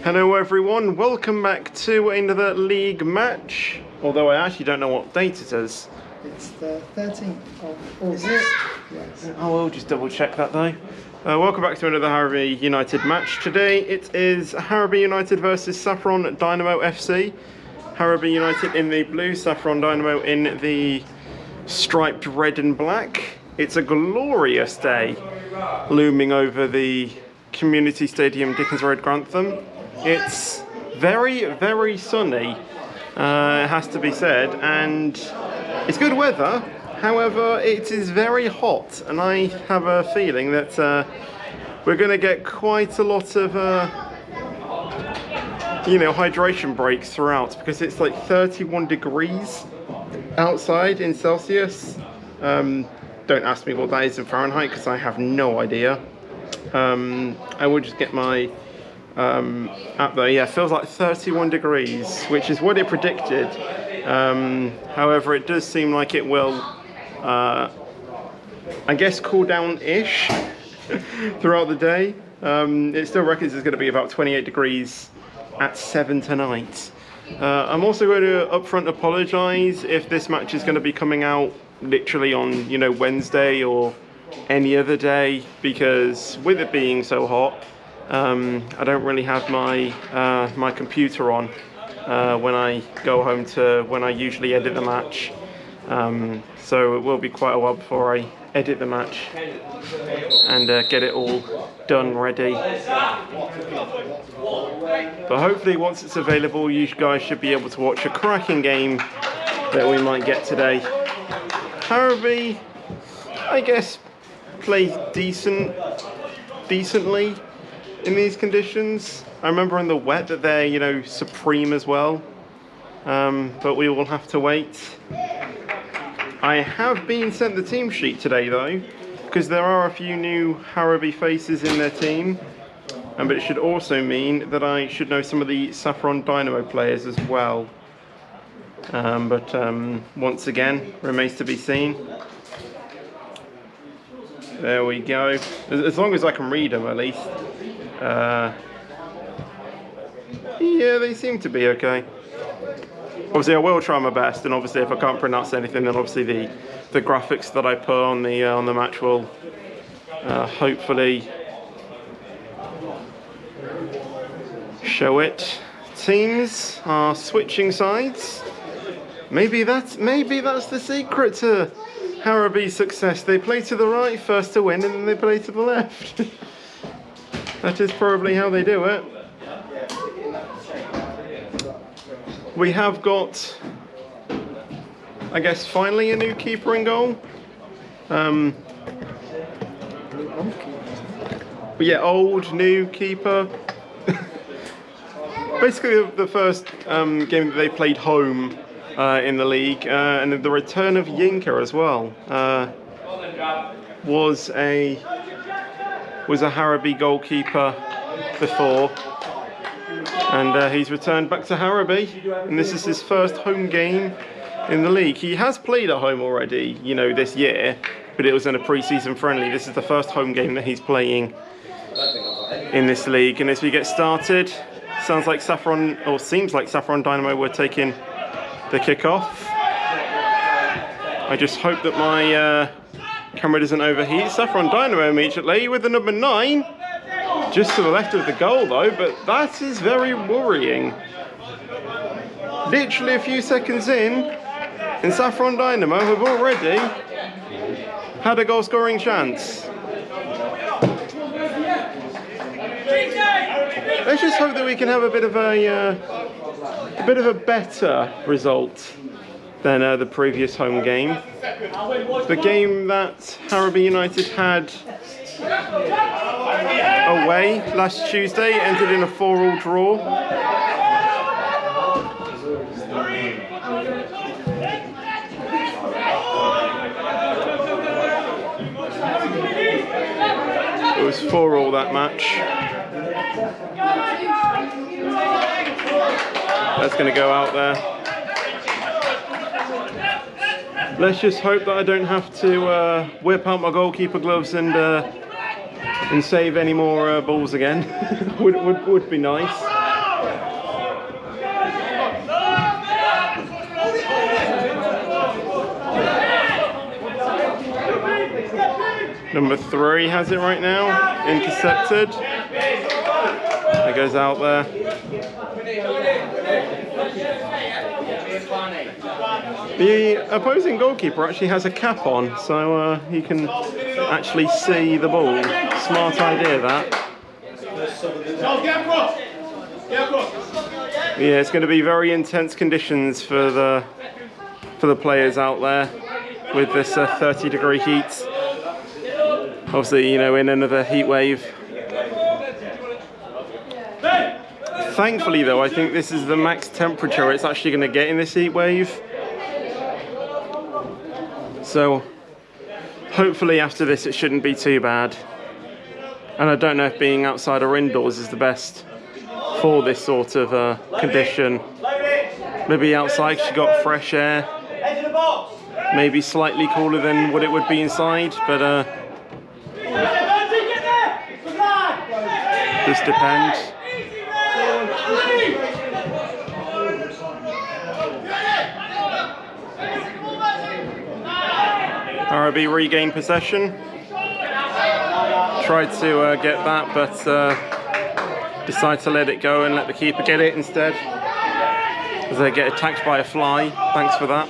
Hello everyone, welcome back to another league match. Although I actually don't know what date it is. It's the 13th of August. Is it? Yes. I will just double check that though. Welcome back to another Harrowby United match. Today it is Harrowby United versus Saffron Dynamo FC. Harrowby United in the blue, Saffron Dynamo in the striped red and black. It's a glorious day looming over the Community Stadium, Dickens Road, Grantham. It's very, very sunny, it has to be said, and it's good weather. However, it is very hot, and I have a feeling that we're going to get quite a lot of, hydration breaks throughout, because it's like 31 degrees outside in Celsius. Don't ask me what that is in Fahrenheit, because I have no idea. I will just get my app there. Yeah, it feels like 31 degrees, which is what it predicted. However, it does seem like it will, I guess, cool down-ish throughout the day. It still reckons it's going to be about 28 degrees at 7 tonight. I'm also going to upfront apologise if this match is going to be coming out literally on, Wednesday or any other day, because with it being so hot, I don't really have my my computer on when I go home to when I usually edit the match. So it will be quite a while before I edit the match and get it all done ready. But hopefully once it's available, you guys should be able to watch a cracking game that we might get today. Harrowby, I guess, plays decently in these conditions. I remember in the wet that they're, supreme as well. But we will have to wait. I have been sent the team sheet today though, because there are a few new Harrowby faces in their team. But it should also mean that I should know some of the Saffron Dynamo players as well. But once again, remains to be seen. There we go. As long as I can read them, at least. Yeah, they seem to be okay. Obviously, I will try my best, and obviously, if I can't pronounce anything, then obviously the graphics that I put on the match will hopefully show it. Teams are switching sides. Maybe that's the secret to Harrowby's success. They play to the right first to win, and then they play to the left. That is probably how they do it. We have got, I guess, finally a new keeper in goal. Yeah, old, new keeper. Basically the first game that they played home in the league, and the return of Yinka as well, was a Harrowby goalkeeper before, and he's returned back to Harrowby, and this is his first home game in the league. He has played at home already, this year, but it was in a pre-season friendly. This is the first home game that he's playing in this league, and as we get started, seems like Saffron Dynamo were taking the kick-off. I just hope that my camera doesn't overheat. Saffron Dynamo immediately with the number 9, just to the left of the goal though, but that is very worrying. Literally a few seconds in, and Saffron Dynamo have already had a goal-scoring chance. Let's just hope that we can have a bit of a better result than the previous home game. The game that Harrowby United had away last Tuesday ended in a 4-4 draw. It was 4-4 that match. That's going to go out there. Let's just hope that I don't have to whip out my goalkeeper gloves and save any more balls again. would be nice. Number 3 has it right now, intercepted. It goes out there. The opposing goalkeeper actually has a cap on, so he can actually see the ball. Smart idea, that. Yeah, it's going to be very intense conditions for the players out there with this 30-degree heat. Obviously, you know, in another heat wave. Thankfully, though, I think this is the max temperature it's actually going to get in this heat wave. So, hopefully after this it shouldn't be too bad. And I don't know if being outside or indoors is the best for this sort of condition. Maybe outside she got fresh air. Maybe slightly cooler than what it would be inside, but just depends. Harrowby regained possession. Tried to get that, but decided to let it go and let the keeper get it instead. As they get attacked by a fly. Thanks for that.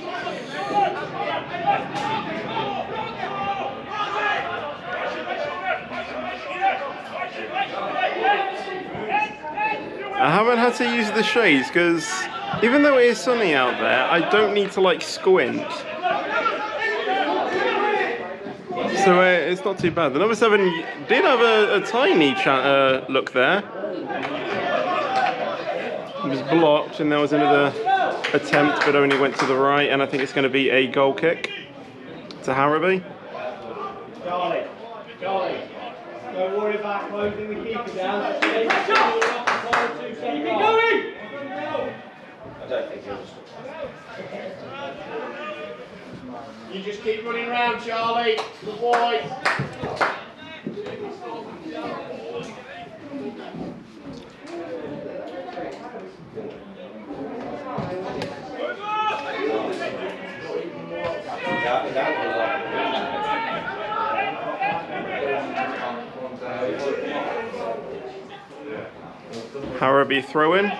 I haven't had to use the shades because even though it is sunny out there, I don't need to like squint. So it's not too bad. The number 7 did have a tiny look there. It was blocked and there was another attempt but only went to the right, and I think it's going to be a goal kick to Harrowby. Charlie, don't worry about closing the keeper down. Keep it going! I don't think he'll. You just keep running around, Charlie. Good boy. Harrowby throw in.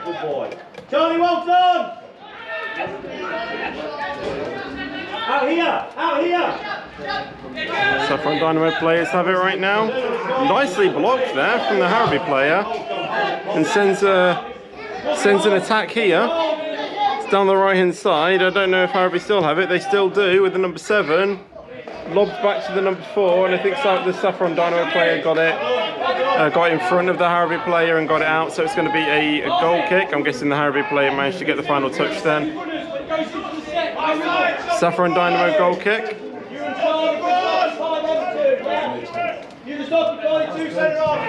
Good boy. Charlie, well done! Out here! Out here! Saffron Dynamo players have it right now. Nicely blocked there from the Harrowby player. And sends an attack here. It's down the right hand side. I don't know if Harrowby still have it. They still do with the number 7. Lobbed back to the number 4, and I think the Saffron Dynamo player got it in front of the Harrowby player and got it out. So it's going to be a goal kick. I'm guessing the Harrowby player managed to get the final touch then. Saffron Dynamo goal kick. You just stop the 2 centre half.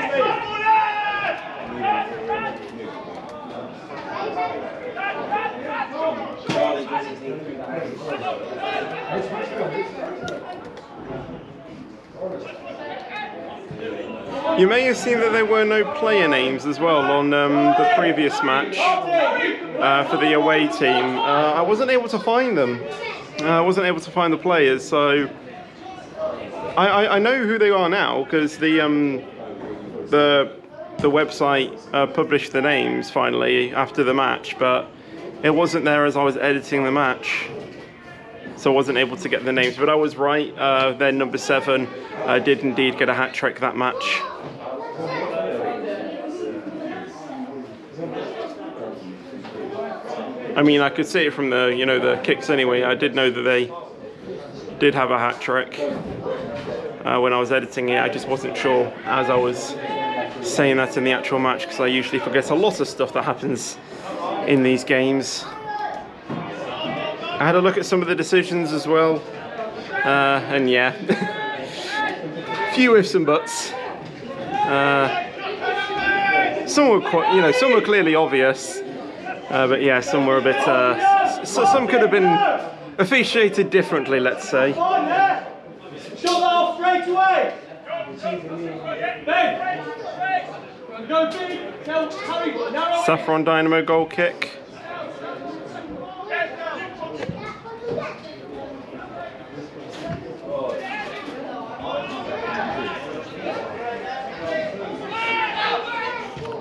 You may have seen that there were no player names as well on the previous match for the away team. I wasn't able to find them. I wasn't able to find the players, so I know who they are now because the website published the names finally after the match, but it wasn't there as I was editing the match, so I wasn't able to get the names. But I was right. Their number 7 did indeed get a hat trick that match. I mean, I could see it from the the kicks anyway. I did know that they did have a hat trick when I was editing it. I just wasn't sure as I was saying that in the actual match because I usually forget a lot of stuff that happens in these games. I had a look at some of the decisions as well, and yeah, few ifs and buts. Some were quite, some were clearly obvious, but yeah, some were a bit. So some could have been officiated differently, let's say. Shut that off straight away! Go, Billy. Tell Harry. No, Saffron Dynamo goal kick.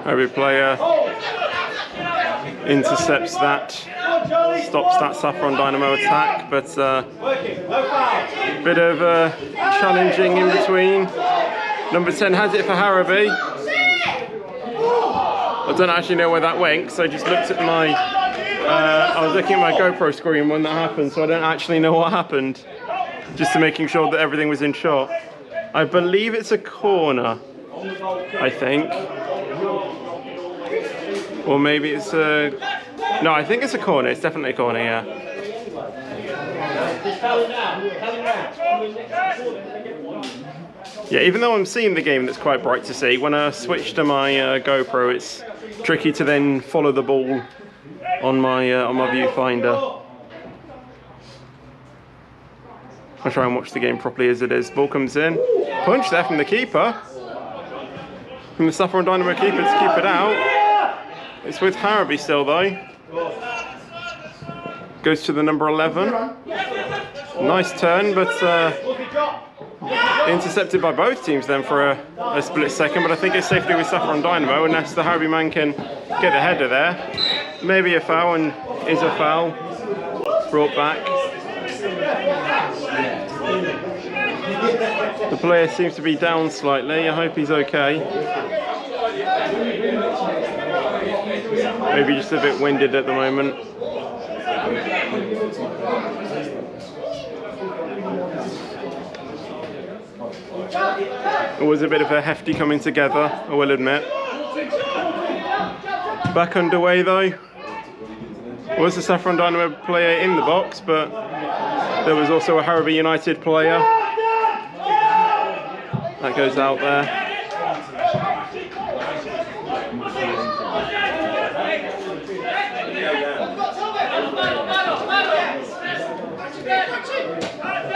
Harrowby player intercepts that, stops that Saffron Dynamo attack, but bit of challenging in between. Number 10 has it for Harrowby. I don't actually know where that went, so I just looked at my, I was looking at my GoPro screen when that happened, so I don't actually know what happened. Just to making sure that everything was in shot. I believe it's a corner, I think. Or maybe it's a... No, I think it's a corner. It's definitely a corner, yeah. Yeah, even though I'm seeing the game, that's quite bright to see. When I switch to my GoPro, it's tricky to then follow the ball on my viewfinder. I'll try and watch the game properly as it is. Ball comes in. Punch there from the keeper. From the Saffron Dynamo keeper to keep it out. It's with Harrowby still though. Goes to the number 11. Nice turn, but intercepted by both teams then for a split second. But I think it's safely with Saffron Dynamo unless the Harrowby man can get the header there. Maybe a foul, and is a foul. Brought back. The player seems to be down slightly. I hope he's okay. Maybe just a bit winded at the moment. It was a bit of a hefty coming together, I will admit. Back underway though. Was the Saffron Dynamo player in the box, but there was also a Harrowby United player. That goes out there.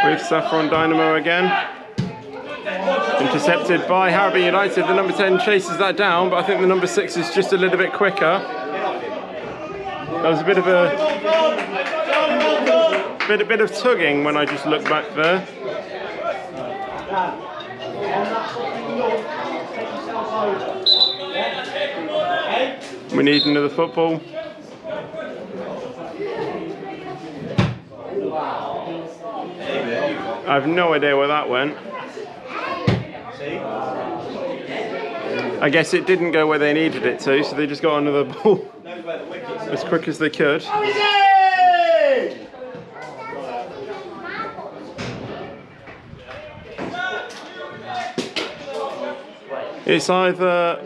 With Saffron Dynamo again. Intercepted by Harrowby United. The number 10 chases that down, but I think the number 6 is just a little bit quicker. There was a bit of a tugging when I just looked back there. We need another football. I have no idea where that went. I guess it didn't go where they needed it to, so they just got another ball as quick as they could. It's either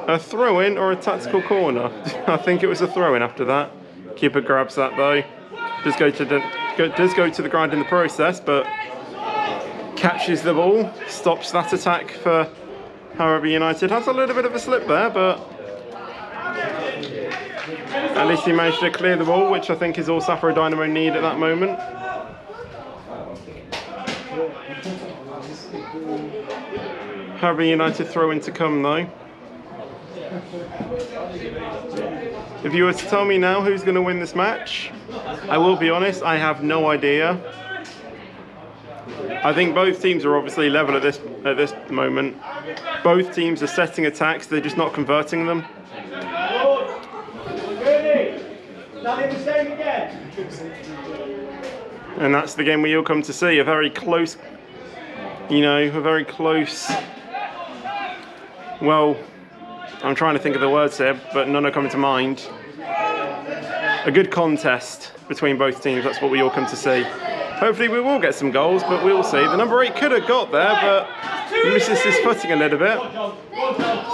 a throw-in or a tactical corner. I think it was a throw-in after that. Keeper grabs that though. Does go to the ground in the process, but catches the ball, stops that attack for Harrowby United. Has a little bit of a slip there, but at least he managed to clear the ball, which I think is all Saffron Dynamo need at that moment. Harrowby United throw in to come though. If you were to tell me now who's going to win this match, I will be honest, I have no idea. I think both teams are obviously level at this moment. Both teams are setting attacks, they're just not converting them. And that's the game we all come to see. A very close, well, I'm trying to think of the words here, but none are coming to mind. A good contest between both teams, that's what we all come to see. Hopefully we will get some goals, but we'll see. The number 8 could have got there, but misses his footing a little bit.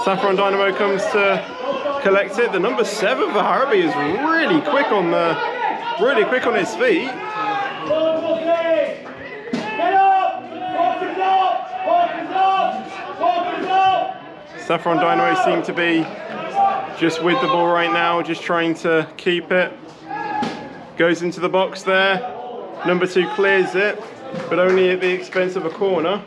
Saffron Dynamo comes to collect it. The number 7 for Harrowby is really quick on his feet. Saffron Dynamo seem to be just with the ball right now, just trying to keep it. Goes into the box there. Number 2 clears it, but only at the expense of a corner.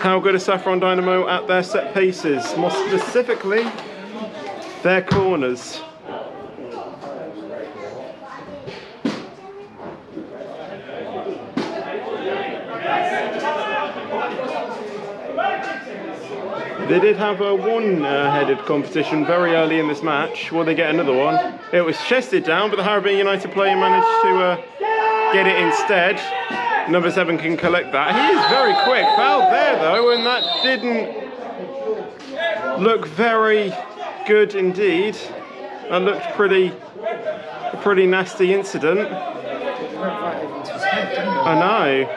how good is Saffron Dynamo at their set pieces, more specifically their corners. They did have a one-headed competition very early in this match. Will they get another one? It was chested down, but the Harrowby United player managed to get it instead. Number 7 can collect that. He is very quick. Fouled there though, and that didn't look very good indeed. That looked a pretty nasty incident. I know.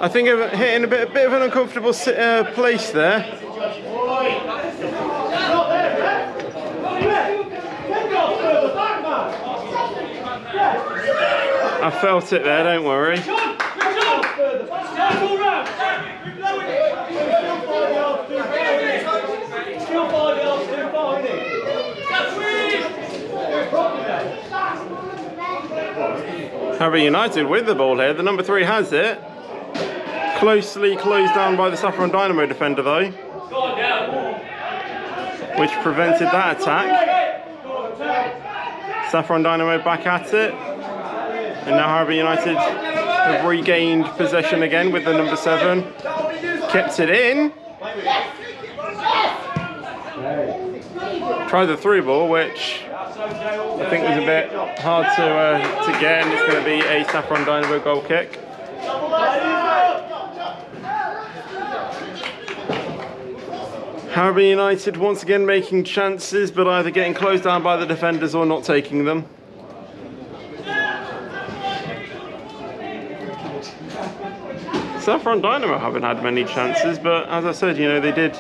I think I'm hitting a bit of an uncomfortable place there. I felt it there, don't worry. Harrowby United with the ball here. The number 3 has it. Closely closed down by the Saffron Dynamo defender though, which prevented that attack. Saffron Dynamo back at it. And now Harrowby United have regained possession again with the number 7. Kept it in. Tried the through ball, which I think was a bit hard to get, and it's going to be a Saffron Dynamo goal kick. Harrowby United once again making chances, but either getting closed down by the defenders or not taking them. Saffron Dynamo haven't had many chances, but as I said, you know, they did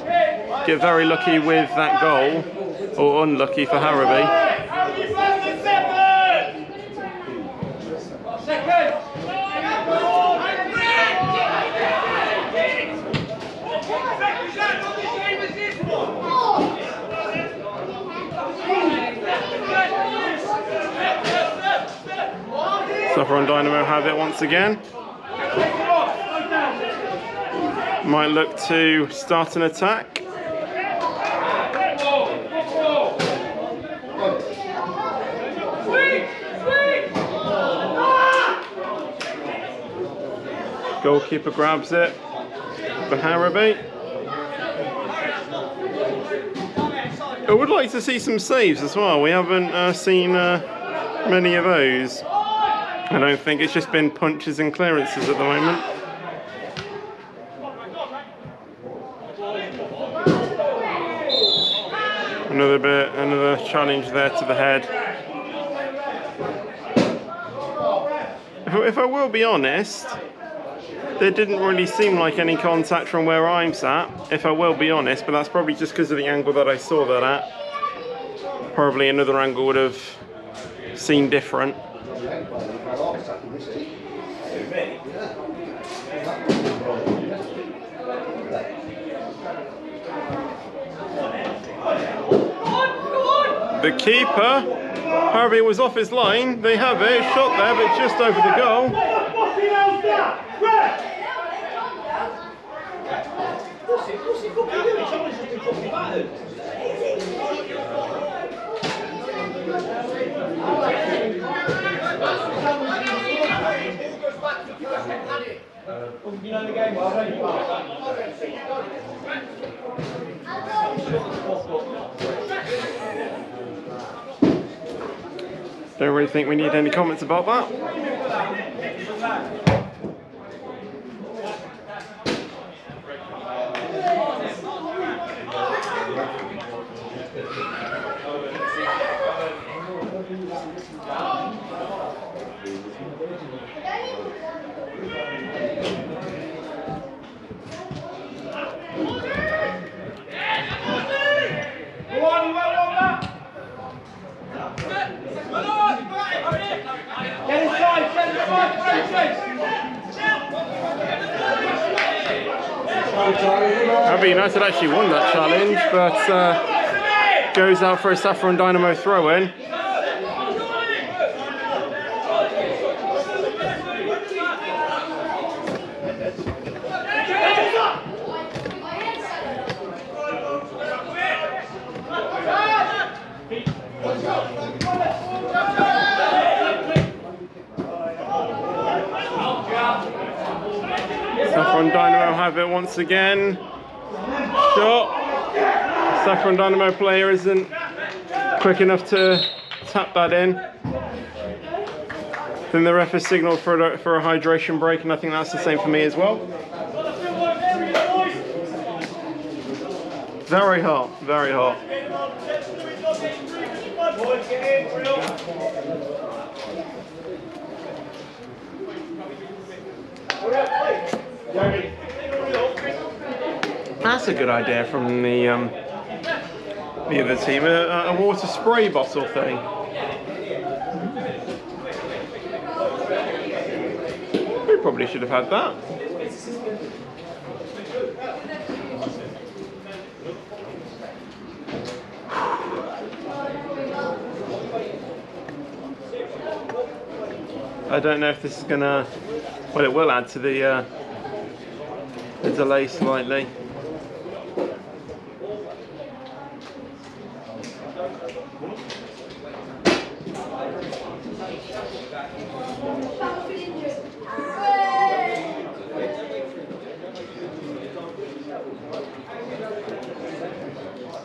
get very lucky with that goal, or unlucky for Harrowby. Saffron Dynamo have it once again. Might look to start an attack. Goalkeeper grabs it for Harrowby. I would like to see some saves as well. We haven't seen many of those. I don't think, it's just been punches and clearances at the moment. Another challenge there to the head. If I will be honest, there didn't really seem like any contact from where I'm sat, if I will be honest, but that's probably just because of the angle that I saw that at. Probably another angle would have seen different. The keeper, Harrowby was off his line. They have it, shot there, but just over the goal. You know the game well, don't you? Don't really think we need any comments about that. Harrowby United actually won that challenge, but goes out for a Saffron Dynamo throw-in. Saffron Dynamo have it once again. Shot. Saffron Dynamo player isn't quick enough to tap that in. Then the ref has signalled for a hydration break, and I think that's the same for me as well. Very hot, very hot. That's a good idea from the other team. A water spray bottle thing. We probably should have had that. I don't know if this is gonna. Well, it will add to the delay slightly.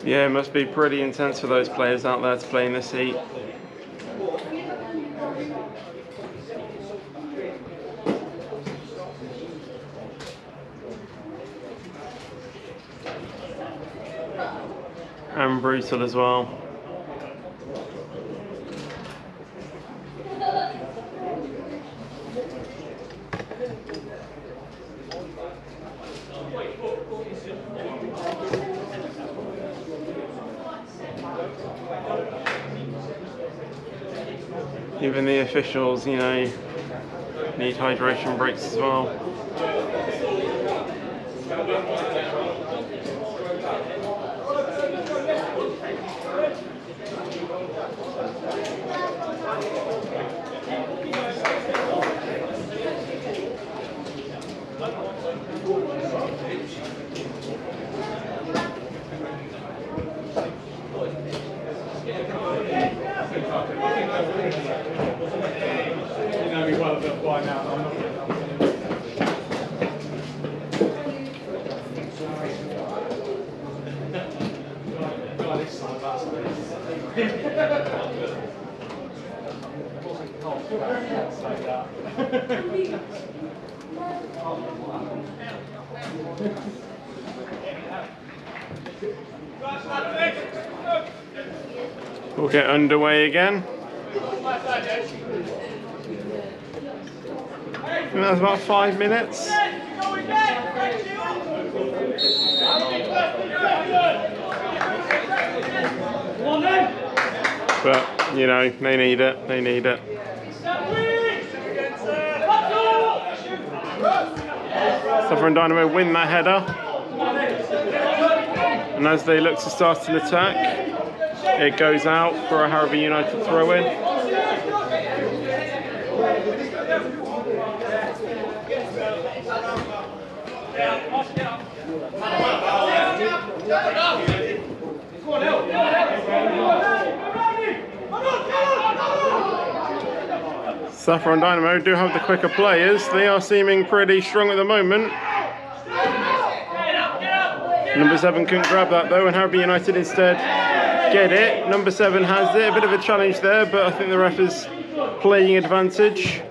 Yeah, it must be pretty intense for those players out there to play in this heat. And brutal as well. Even the officials, you know, need hydration breaks as well. We'll get underway again. I think that was about 5 minutes. But, you know, they need it, they need it. Saffron Dynamo win that header. And as they look to start an attack, it goes out for a Harrowby United throw-in. Saffron Dynamo do have the quicker players. They are seeming pretty strong at the moment. Number 7 couldn't grab that though, and Harrowby United instead get it. Number 7 has it. A bit of a challenge there, but I think the ref is playing advantage.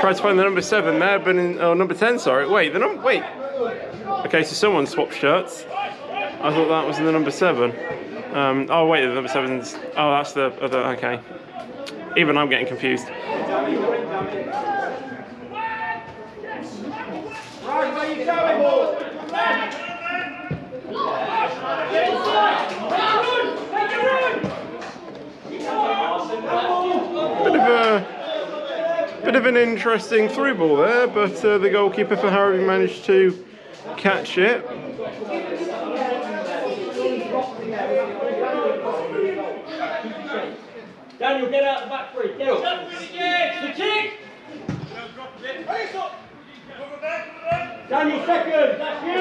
Tried to find the number 7 there, but number 10. Sorry. Wait, wait. Okay, so someone swapped shirts. I thought that was the number 7. Oh wait, the number 7's. Oh, that's the other. Okay. Even I'm getting confused. Bit of an interesting through ball there, but the goalkeeper for Harrowby managed to catch it. Daniel, get out the back three. Get up. The kick. Daniel, second. That's you.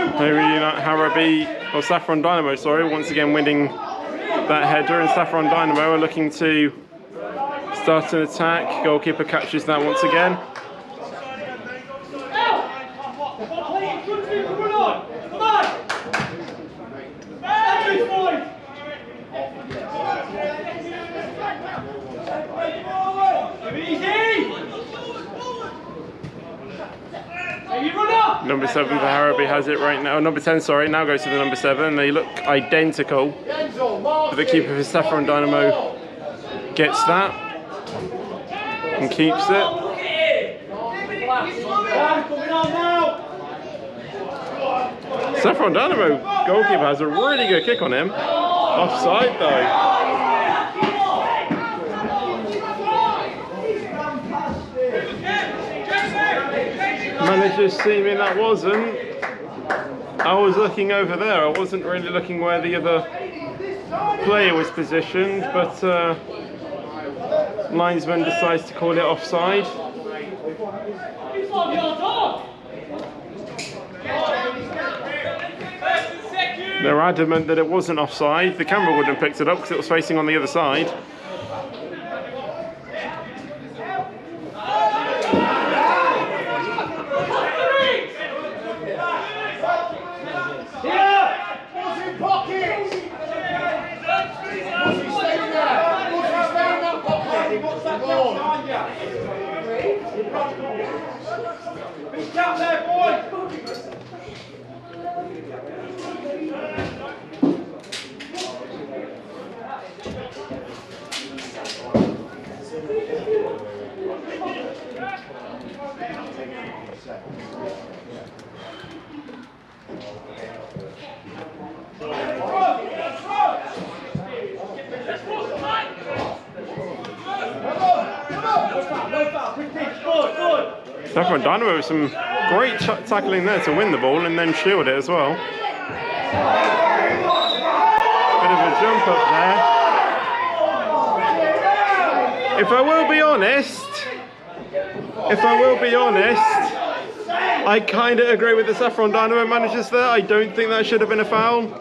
Harrowby, or Saffron Dynamo, sorry, once again winning that header, and Saffron Dynamo are looking to start an attack. Goalkeeper catches that once again. Number 7 for Harrowby has it right now. Number 10, sorry, now goes to the number 7. They look identical. But the keeper for Saffron Dynamo gets that and keeps it. coming on now! Saffron Dynamo goalkeeper has a really good kick on him. Offside though. Manager's seeming that wasn't. I was looking over there. I wasn't really looking where the other player was positioned, but linesman decides to call it offside. They're adamant that it wasn't offside. The camera wouldn't have picked it up because it was facing on the other side. Saffron Dynamo with some great tackling there to win the ball and then shield it as well. Bit of a jump up there. If I will be honest, I kind of agree with the Saffron Dynamo managers there. I don't think that should have been a foul.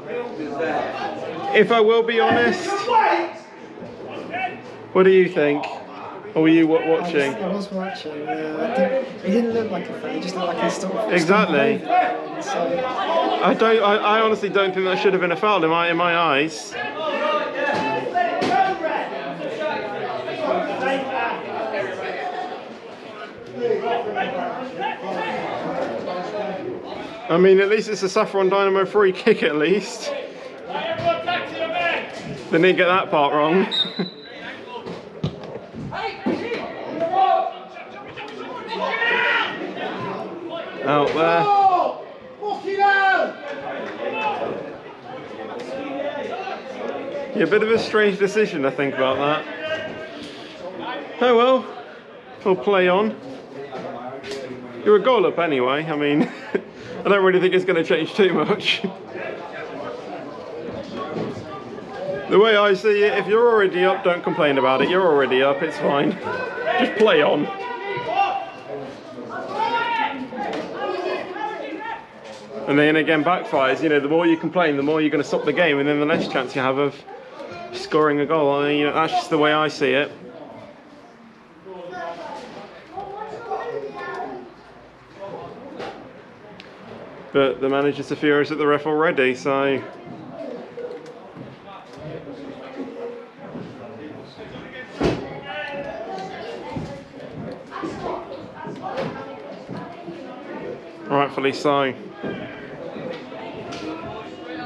If I will be honest. What do you think? Or were you watching? I was watching. It didn't look like a foul. It just looked like a sort of. Exactly. So. I honestly don't think that should have been a foul in my eyes. I mean, at least it's a Saffron Dynamo free kick. At least they didn't get that part wrong. Out there. Yeah, a bit of a strange decision, I think, about that. Oh well, we'll play on. You're a goal up anyway. I mean, I don't really think it's going to change too much. The way I see it, if you're already up, don't complain about it. You're already up, it's fine. Just play on. And then again backfires, you know, the more you complain, the more you're going to stop the game, and then the less chance you have of scoring a goal. I mean, you know, that's just the way I see it. But the manager's are furious at the ref already, so... Rightfully so.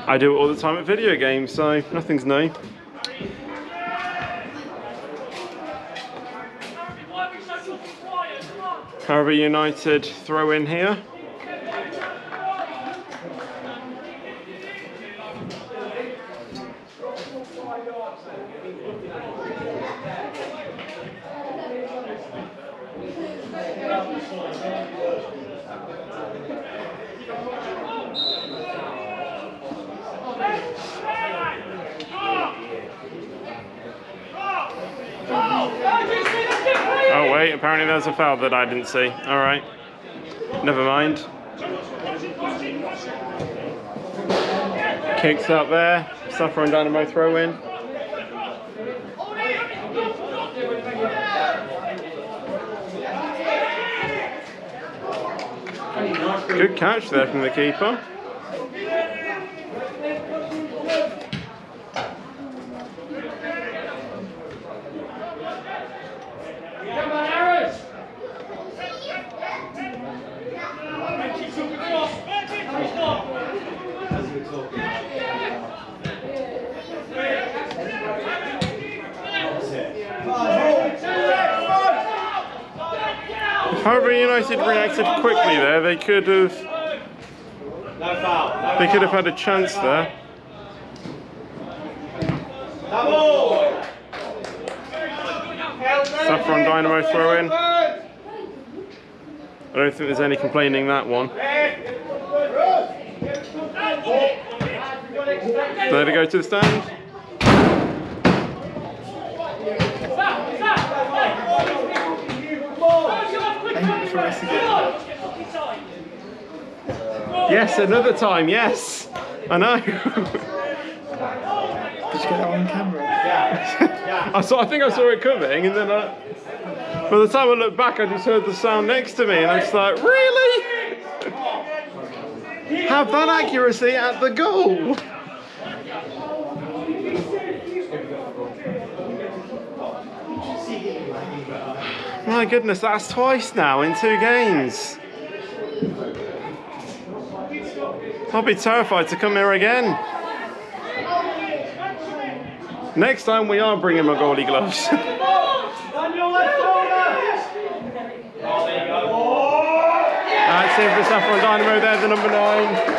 I do it all the time at video games, so nothing's new. Harrowby United throw in here. Oh wait, apparently there's a foul that I didn't see. Alright, never mind. Kicks up there, Saffron Dynamo throw in. Good catch there from the keeper. Harrowby United reacted quickly there. They could have had a chance there. Saffron Dynamo throw in. I don't think there's any complaining that one. There to go to the stand. Yes, another time, yes. I know. Did you get that on camera? I think I saw it coming, and then by the time I looked back, I just heard the sound next to me, and I was like, really? Have that accuracy at the goal? My goodness, that's twice now in 2 games. I'll be terrified to come here again. Next time we are bringing my goalie gloves. That's it for Saffron Dynamo there, the number 9.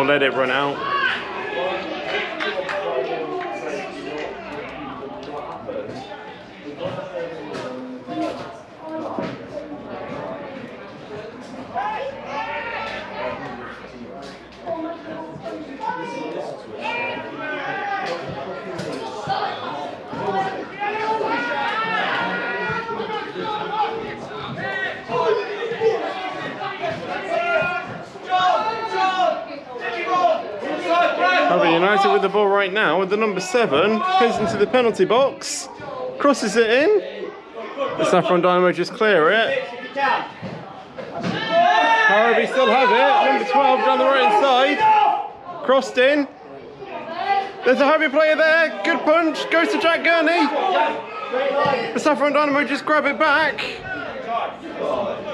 let it run out. Harrowby United with the ball right now, with the number 7, goes into the penalty box, crosses it in. The Saffron Dynamo just clear it. Harrowby still have it. Number 12 down the right hand side, crossed in. There's a Harrowby player there. Good punch. Goes to Jack Gurney. The Saffron Dynamo just grab it back.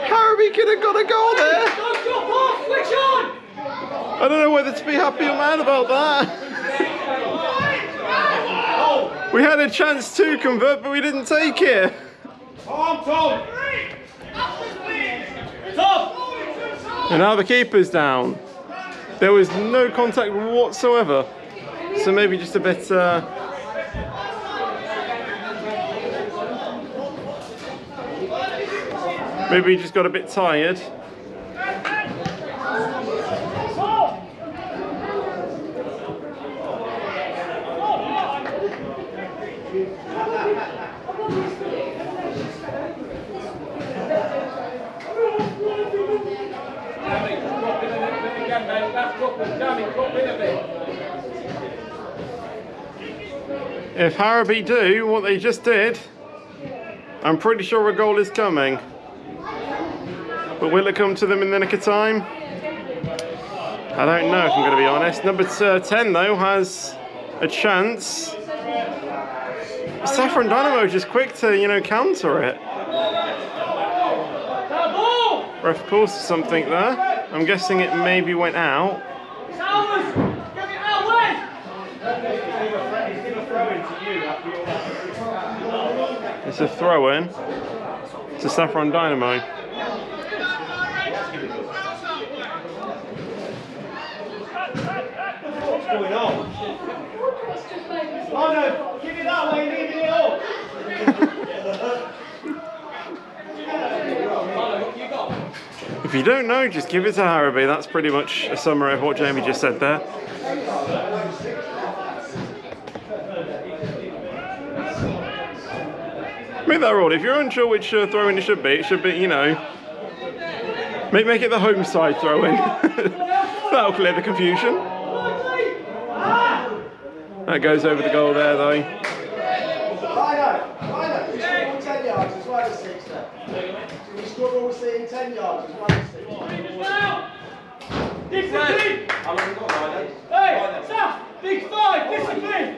Harrowby could have got a goal there. I don't know whether to be happy or mad about that. We had a chance to convert, but we didn't take it. And now the keeper's down. There was no contact whatsoever. So maybe just a bit... maybe he just got a bit tired. If Harrowby do what they just did, I'm pretty sure a goal is coming. But will it come to them in the nick of time? I don't know, if I'm going to be honest. Number 10 though has a chance. Saffron Dynamo just quick to, you know, counter it. Ref calls something there. I'm guessing it maybe went out. It's a throw-in to Saffron Dynamo. What's going on? Oh no, give it that way, leave it up. If you don't know, just give it to Harrowby. That's pretty much a summary of what Jamie just said there. Make that rule. If you're unsure which throw-in it should be, you know, make it the home side throw-in. That'll clear the confusion. That goes over the goal there, though. Hey, Saf, big 5, discipline.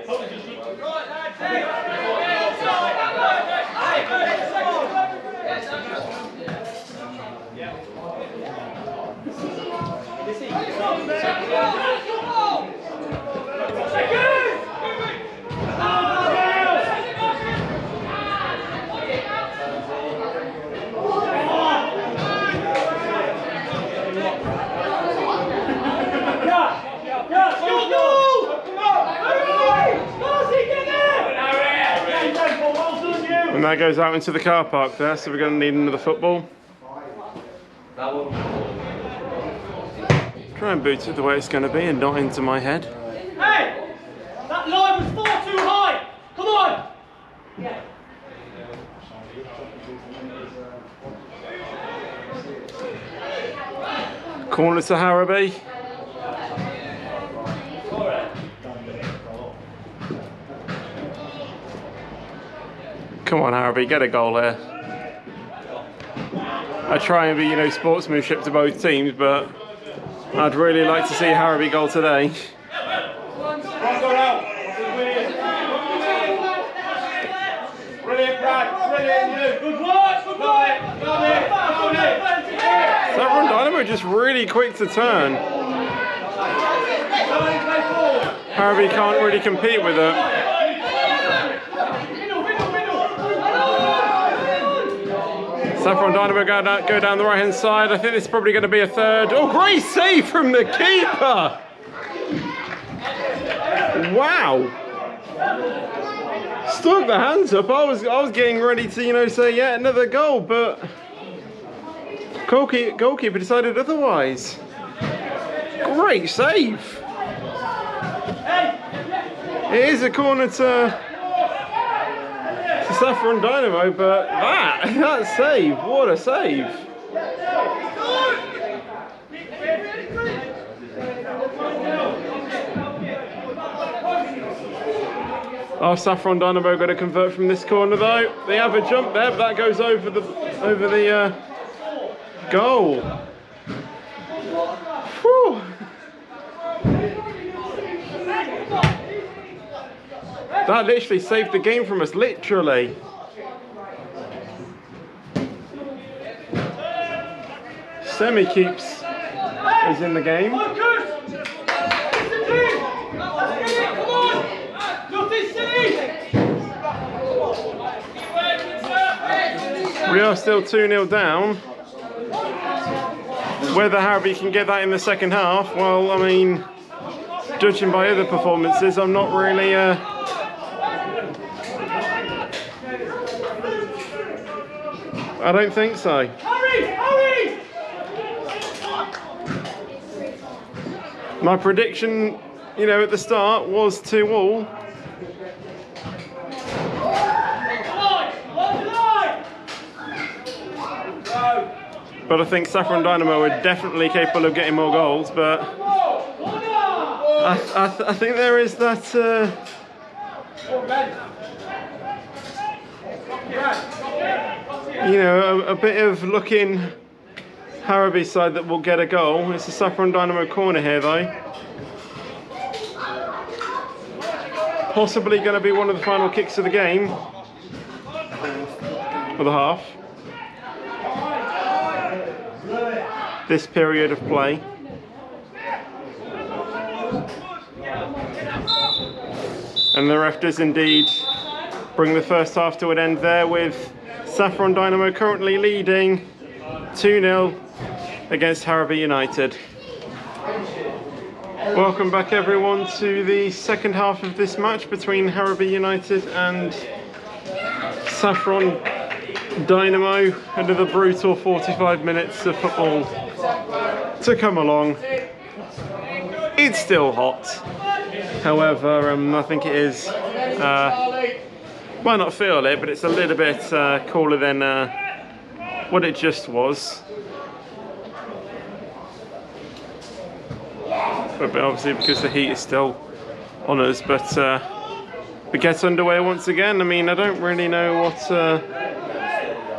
And that goes out into the car park there, so we're going to need another football. Try and boot it the way it's going to be and not into my head. Hey! That line was far too high! Come on! Corner to Harrowby. Come on, Harrowby, get a goal there. I try and be, you know, sportsmanship to both teams, but I'd really like to see Harrowby goal today. Brilliant, Brad, brilliant. Good work, good work. Saffron Dynamo just really quick to turn. Harrowby can't really compete with it. Saffron Dynamo go down the right hand side. I think this is probably going to be a third. Oh, great save from the keeper! Wow! Stuck the hands up. I was getting ready to, you know, say yeah, another goal, but goalkeeper decided otherwise. Great save. It is a corner to Saffron Dynamo, but that save, what a save. Oh, Saffron Dynamo got to convert from this corner though. They have a jump there, but that goes over the goal. Whew. That literally saved the game from us, literally. Semi keeps is in the game. We are still 2-0 down. Whether Harrowby can get that in the second half, well, I mean, judging by other performances, I'm not really... I don't think so. Hurry! My prediction, you know, at the start was 2-2. But I think Saffron Dynamo are definitely capable of getting more goals, but I think there is that you know, a bit of looking Harrowby side that will get a goal. It's a Saffron Dynamo corner here though. Possibly going to be one of the final kicks of the game. For the half. This period of play. And the ref does indeed bring the first half to an end there, with Saffron Dynamo currently leading 2-0 against Harrowby United. Welcome back everyone to the second half of this match between Harrowby United and Saffron Dynamo. Another brutal 45 minutes of football to come along. It's still hot. However, I think it is, might not feel it, but it's a little bit cooler than what it just was. But obviously because the heat is still on us, but we get underway once again. I mean, I don't really know what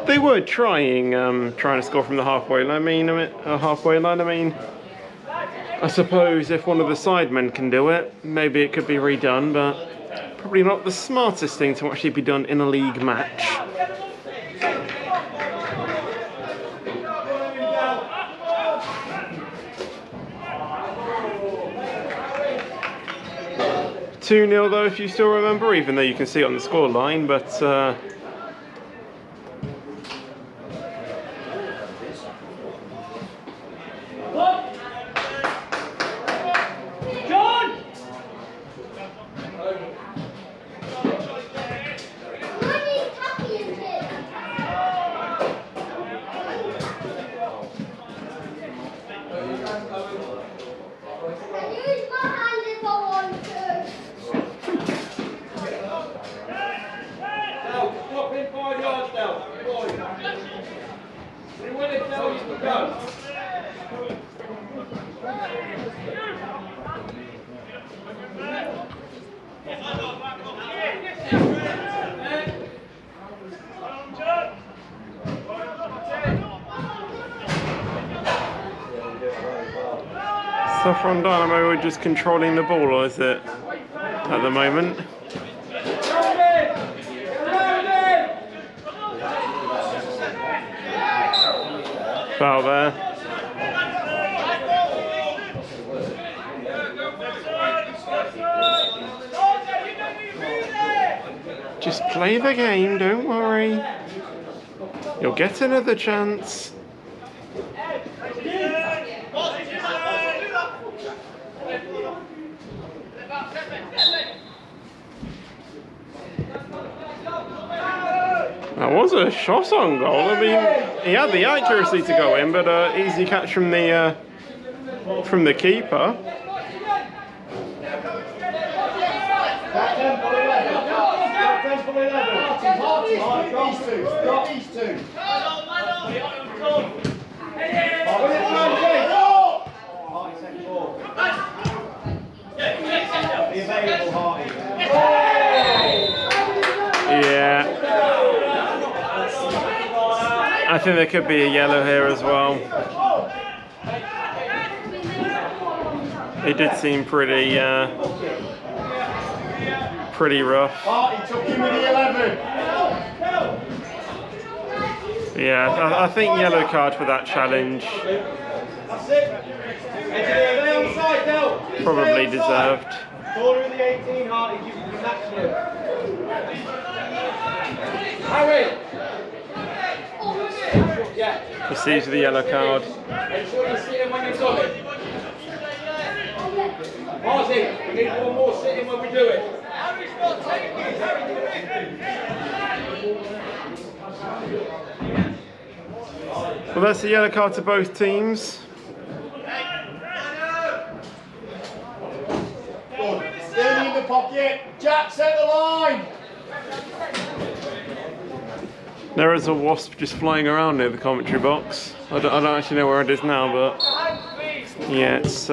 they were trying to score from the halfway line. I mean, I suppose if one of the sidemen can do it, maybe it could be redone, but probably not the smartest thing to actually be done in a league match. (2-0) though, if you still remember, even though you can see it on the scoreline, but Saffron Dynamo are just controlling the ball, or is it, at the moment? Foul there. Just play the game, don't worry. You'll get another chance. That was a shot on goal. I mean, he had the accuracy to go in, but easy catch from the keeper. Yeah. I think there could be a yellow here as well. It did seem pretty rough. Yeah, I think yellow card for that challenge. Probably deserved. Corner of the 18, Hardy, give you the maximum. Harry! Yeah. Receives the yellow card. Make sure you sit in when you've done it. Marty, we need one more sit in when we do it. Harry's not taking it. Harry, do it. Well, that's the yellow card to both teams. Stay in the pocket. Jack, set the line. There is a wasp just flying around near the commentary box. I don't actually know where it is now, but yeah, it's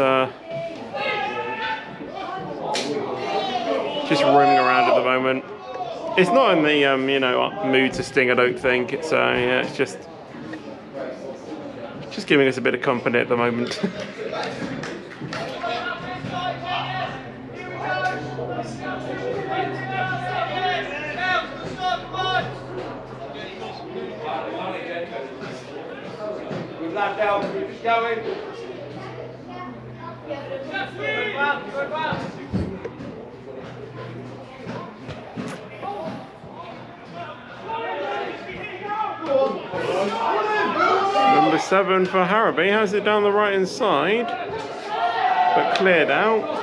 just roaming around at the moment. It's not in the you know, mood to sting, I don't think. It's yeah, it's just giving us a bit of company at the moment. Left down, keep it going. Number 7 for Harrowby has it down the right hand side, but cleared out.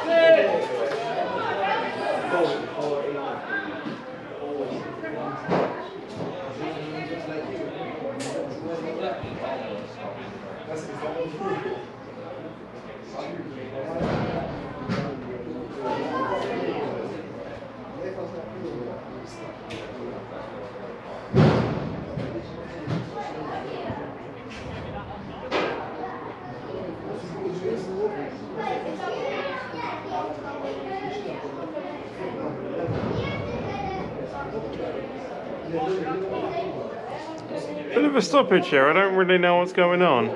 Bit of a stoppage here, I don't really know what's going on.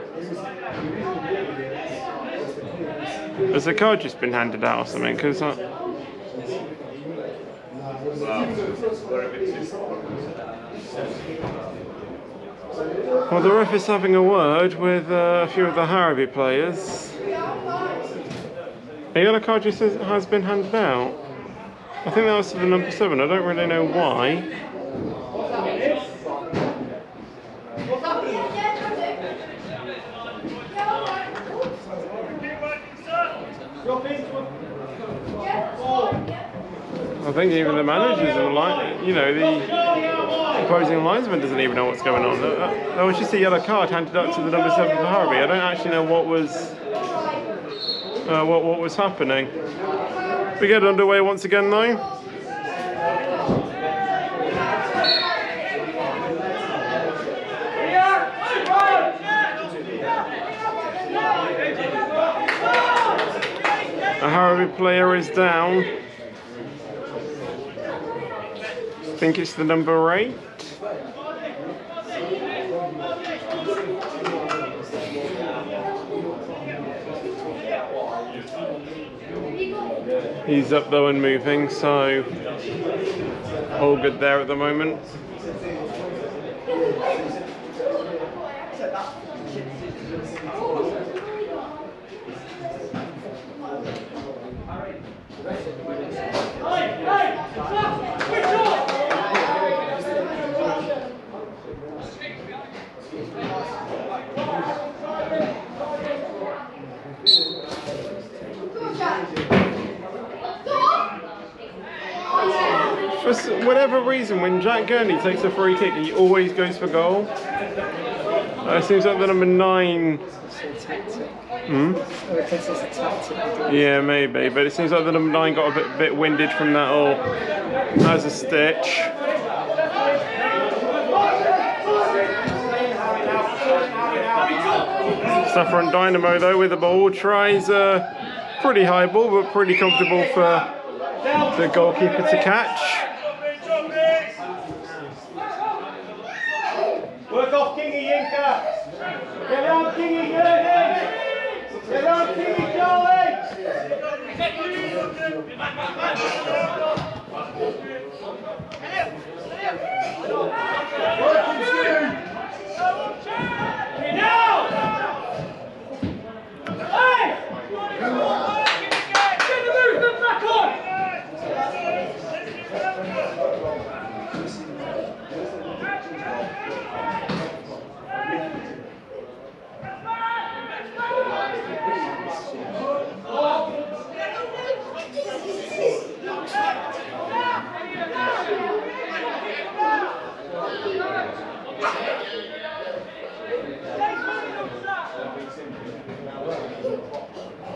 Has a card just been handed out or something? Because well, the ref is having a word with a few of the Harrowby players. A yellow card just has been handed out. I think that was for the number 7, I don't really know why. I think even the managers and the the opposing linesman doesn't even know what's going on. That was just a yellow card handed out to the number 7 for Harrowby. I don't actually know what was happening. We get underway once again though. A Harrowby player is down. I think it's the number 8. He's up though and moving, so all good there at the moment. whatever reason, when Jack Gurney takes a free kick, he always goes for goal. It seems like the number 9. It's a tactic. Hmm? Or it thinks it's a tactic. Yeah, maybe, but it seems like the number 9 got a bit winded from that all as a stitch. Saffron Dynamo though with the ball tries a pretty high ball, but pretty comfortable for the goalkeeper to catch. Work off Kingy, Yinka! Get on Kingy, Gurney! Get on Kingy, Charlie! Now! Hey! Get the movement back on!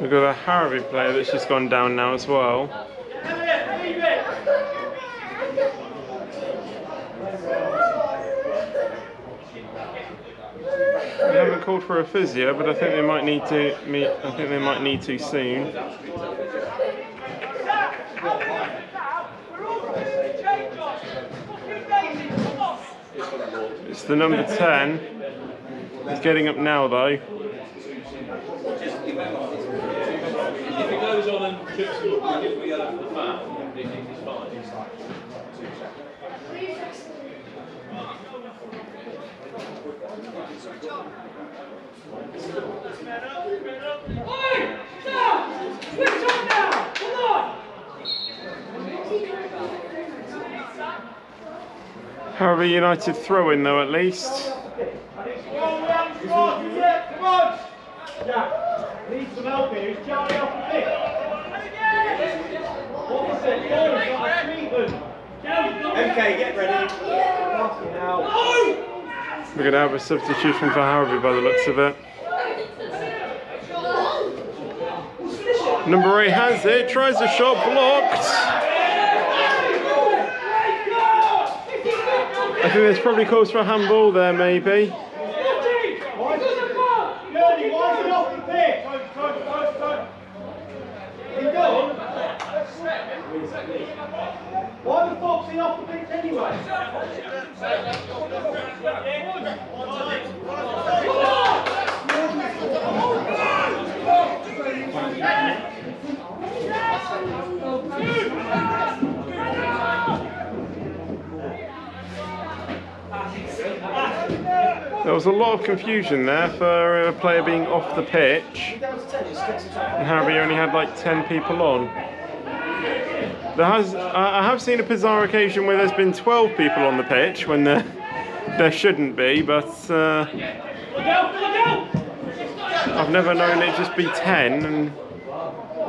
We've got a Harrowby player that's just gone down now as well. They haven't called for a physio, but I think they might need to. I think they might need to soon. It's the number 10. He's getting up now though. If it goes on and chips you up, we get for the foul, it's fine. Switch on now! Come on! Harrowby United throw in though at least. Come on! Jack, need some help here. Is Charlie off the pitch? What is it? Okay, get ready. We're going to have a substitution for Harrowby by the looks of it. Number 8 has it, tries a shot, blocked. I think there's probably calls for a handball there, maybe. Why the fuck's he off the pitch anyway? There was a lot of confusion there for a player being off the pitch, and Harrowby only had like 10 people on. I have seen a bizarre occasion where there's been 12 people on the pitch when there shouldn't be, but I've never known it just be 10. And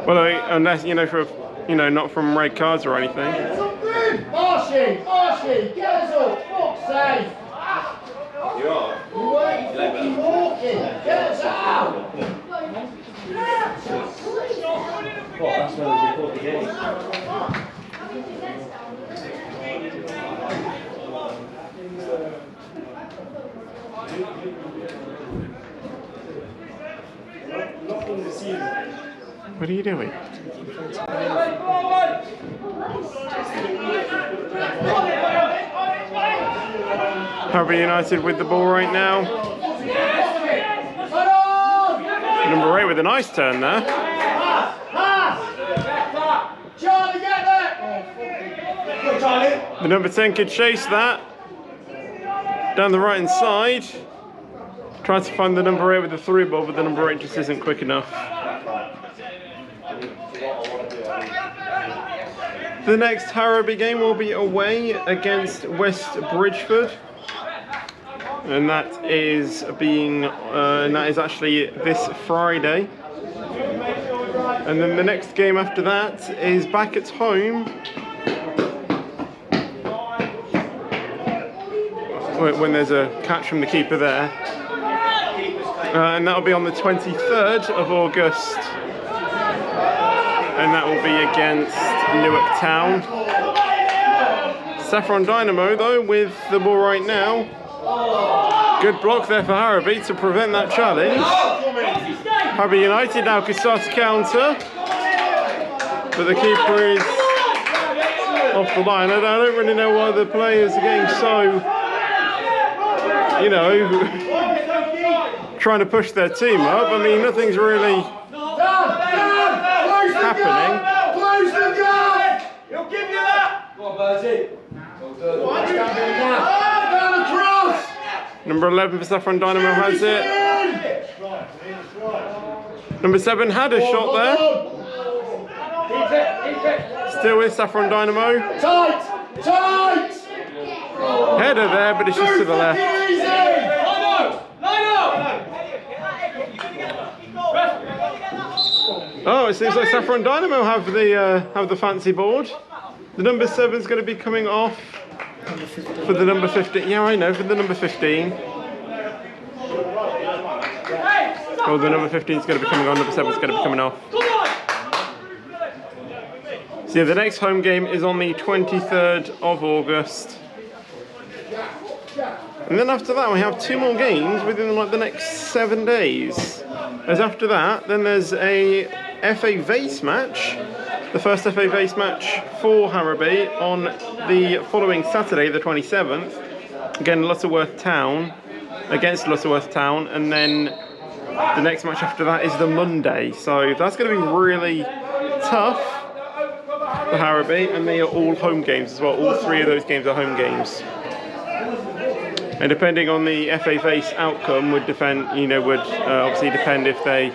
well, unless not from red cards or anything. Marshy, get us off, fuck's sake! You are? You ain't fucking walking, get us out! What, that's when we report the game. What are you doing? Harrowby United with the ball right now. Number 8 with a nice turn there. Charlie, get there! The number 10 could chase that. Down the right hand side. Tries to find the number 8 with the through ball, but the number 8 just isn't quick enough. The next Harrowby game will be away against West Bridgeford, and that is actually this Friday. And then the next game after that is back at home when there's a catch from the keeper there. And that'll be on the 23rd of August. And that will be against Newark Town. Saffron Dynamo though with the ball right now. Good block there for Harrowby to prevent that challenge. Harrowby United now can start to counter. But the keeper is off the line. I don't really know why the players are getting so, you know, trying to push their team up. I mean, nothing's really happening. He'll give you that! Go on, Bertie. Number 11 for Saffron Dynamo has it. Number 7 had a shot there. Still with Saffron Dynamo. Tight! Tight! Header there, but it's just to the left. Oh, it seems like Saffron Dynamo have the fancy board. The number 7's going to be coming off for the number 15. Yeah, I know, for the number 15. Oh, the number 15's going to be coming on, number 7's going to be coming off. So yeah, the next home game is on the 23rd of August. And then after that we have 2 more games within like the next 7 days. As after that, then there's a FA Vase match. The first FA Vase match for Harrowby on the following Saturday, the 27th. Again, Lutterworth Town against Lutterworth Town, and then the next match after that is the Monday. So that's going to be really tough for Harrowby, and they are all home games as well. All 3 of those games are home games. And depending on the FA Vase outcome would obviously depend if they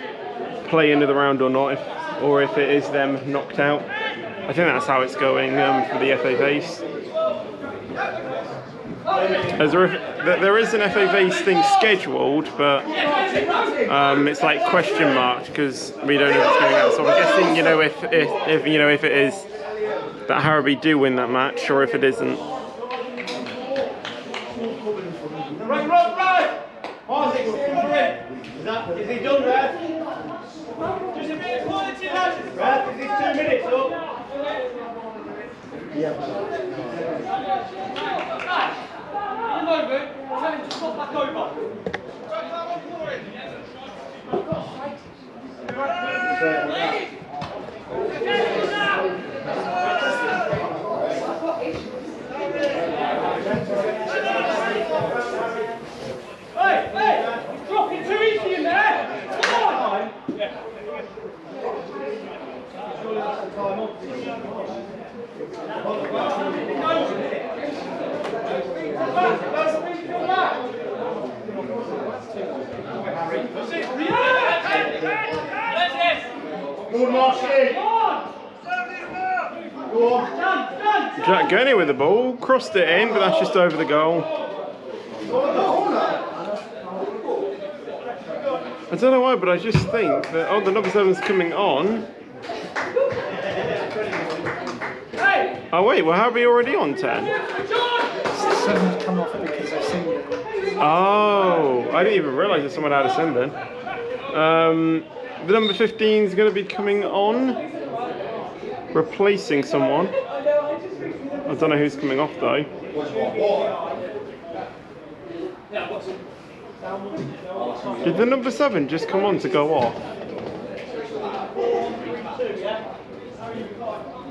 play into the round or not, or if it is them knocked out. I think that's how it's going for the FA Vase. As there is an FA Vase thing scheduled, but it's like question marked because we don't know what's going on. So I'm guessing, if it is that Harrowby do win that match, or if it isn't. Right! Is he done, Red? Just a bit of quality, lads. Red, is this 2 minutes up? Yeah. At the moment, tell him to stop back over. Hey, you're dropping too easy in there. Come on. Good, Marcy. Jack Gurney with the ball, crossed it in, but that's just over the goal. I don't know why, but I just think that, the number 7's coming on. Oh wait, well how are we already on 10? 7 come off because I've seen it. Oh, I didn't even realise that someone had a send then. The number 15 is going to be coming on, replacing someone. I don't know who's coming off though. Did the number 7 just come on to go off?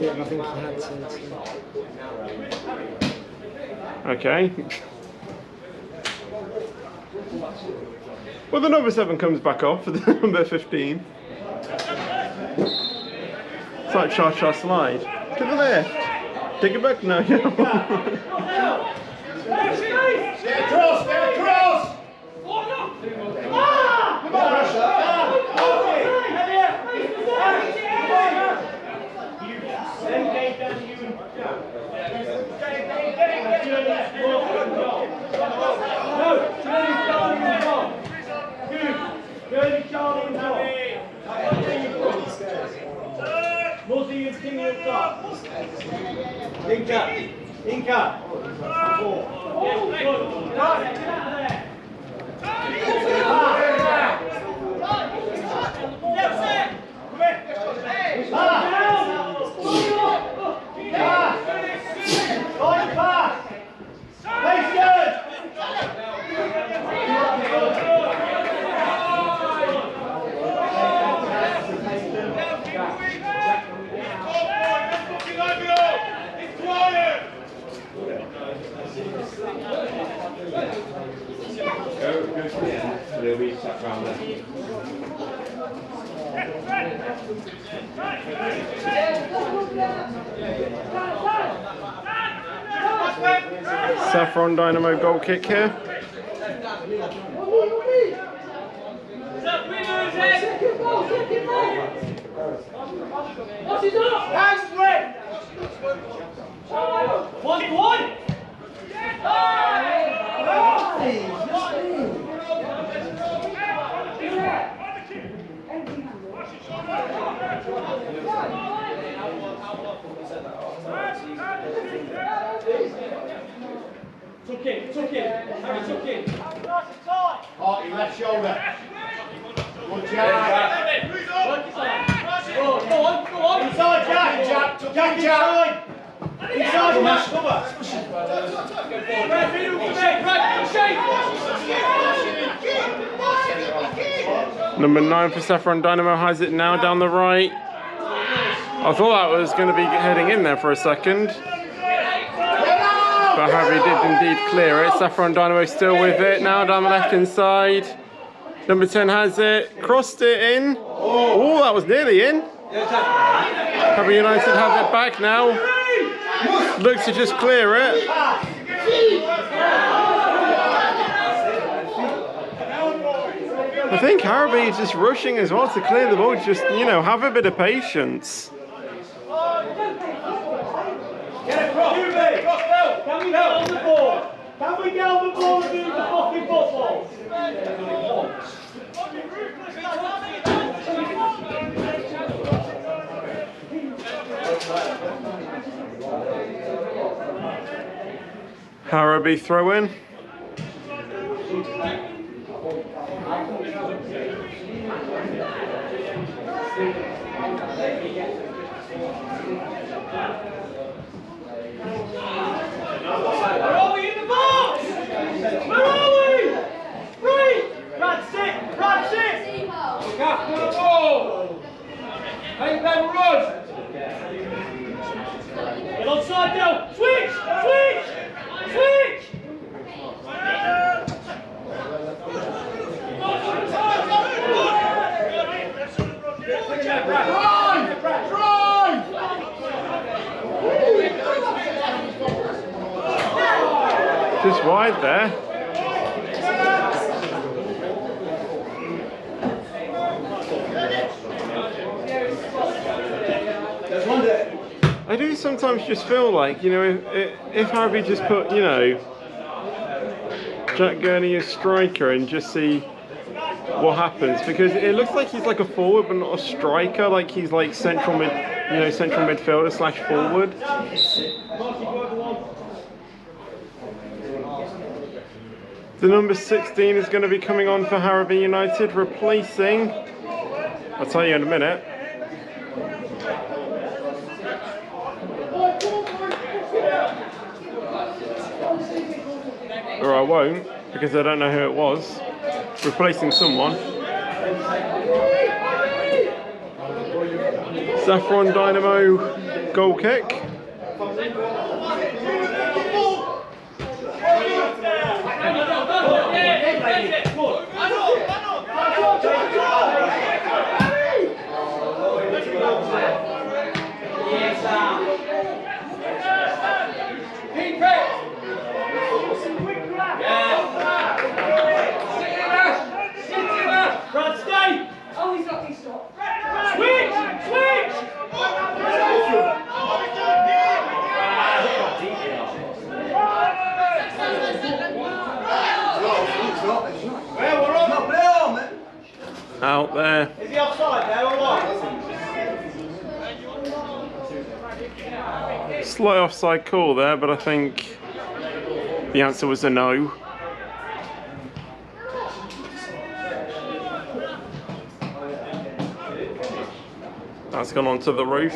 Yeah, I think he had to. Okay. Well, the number 7 comes back off for the number 15. It's like cha-cha slide. To the left. Take it back now. Get across! Inca! They'll be sat round there. Saffron Dynamo goal kick here. Tuck in. Harry, tuck in. Harty, left shoulder. Good Jack. Go on. Inside Jack. Jack inside. Inside Mash, cover. Number 9 for Saffron Dynamo has it now down the right. I thought that was going to be heading in there for a second. But Harrowby did indeed clear it. Saffron Dynamo still with it now down the left hand side. Number 10 has it, crossed it in. Oh, that was nearly in. Harrowby United have it back now. Looks to just clear it. I think Harrowby is just rushing as well to clear the ball. Just, you know, have a bit of patience. Get across. Can we get on the ball? Can we get on the ball and do the fucking football? Harrowby throw in. Where are we in the box? Where are we? Right! That's it! Look after the ball! Make them run! Get onside now! Switch! Just wide there. I do sometimes just feel like, you know, if Harrowby just put, you know, Jack Gurney as striker and just see what happens, because it looks like he's like a forward but not a striker, like he's like central midfielder slash forward. The number 16 is going to be coming on for Harrowby United, replacing, I'll tell you in a minute. Or I won't, because I don't know who it was. Replacing someone. Saffron Dynamo goal kick. Out there. Is he offside there or what? Slight offside call there, but I think The answer was a no. That's gone onto the roof.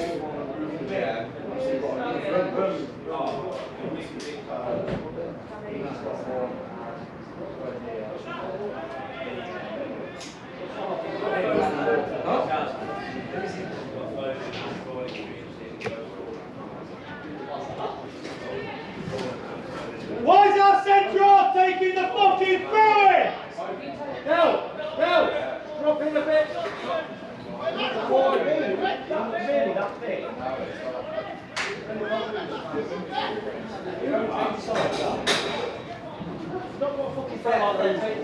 Why is our centre half taking the fucking throwing? No, no, drop in a bit. Really, that's it. Stop what fucking fell like that.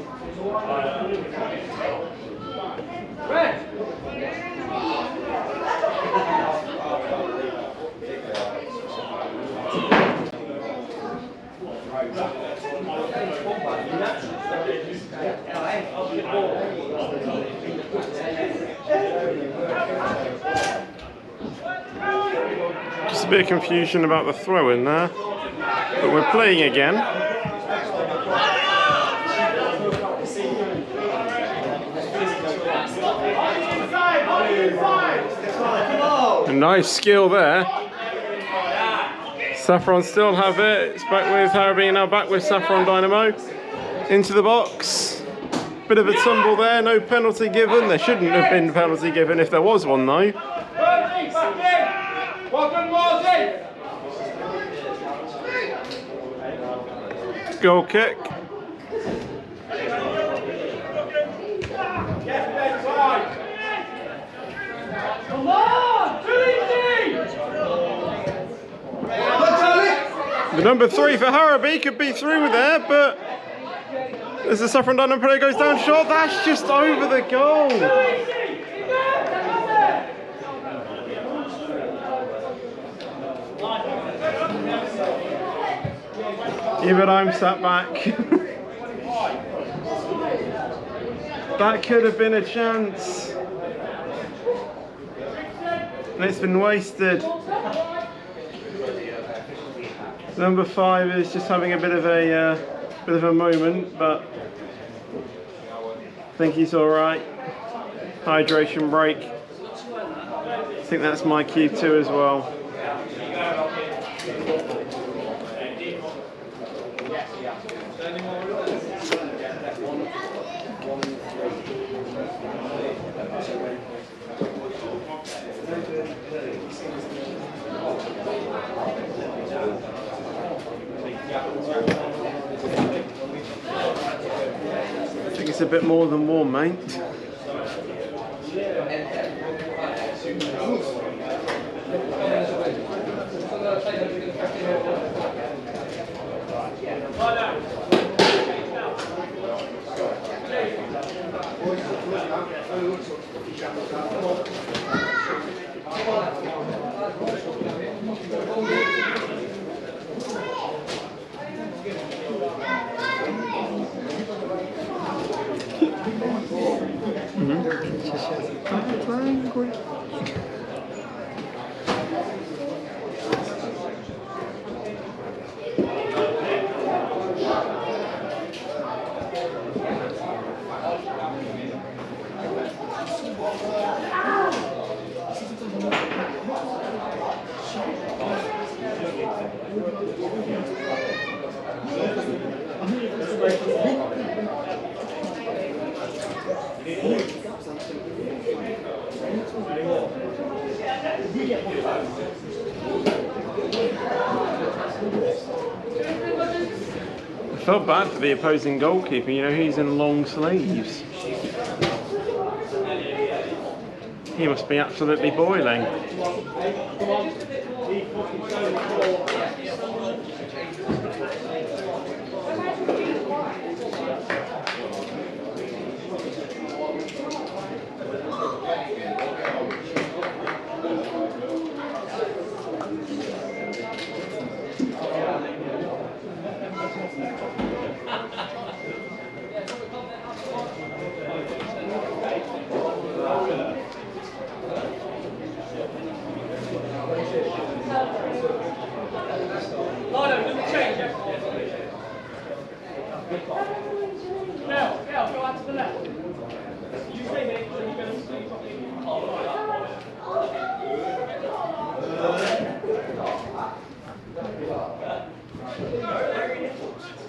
Red. Just a bit of confusion about the throw in there, but we're playing again. A nice skill there. Saffron still have it. It's back with Harrowby, now back with Saffron Dynamo. Into the box. Bit of a tumble there, no penalty given. There shouldn't have been penalty given if there was one though. Goal kick. Come on, The number 3 for Harrowby could be through there, but as the Saffron Dynamo player goes down short, that's just over the goal. Even I'm sat back. That could have been a chance. And it's been wasted. Number 5 is just having a bit of a moment, but I think he's all right. Hydration break. I think that's my cue too as well. I think it's a bit more than warm, mate. I felt bad for the opposing goalkeeper, you know, he's in long sleeves. He must be absolutely boiling. Go out to the left. You stay there, so you're going to see something.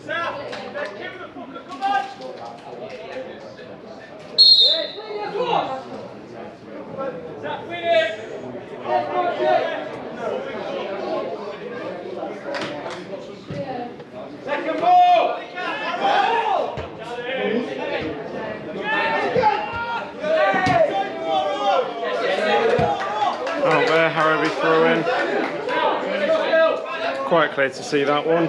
Sam, let's give him the fucker, come on! Sam, win it! Second ball! Out there, Harrowby throw in. Quite clear to see that one.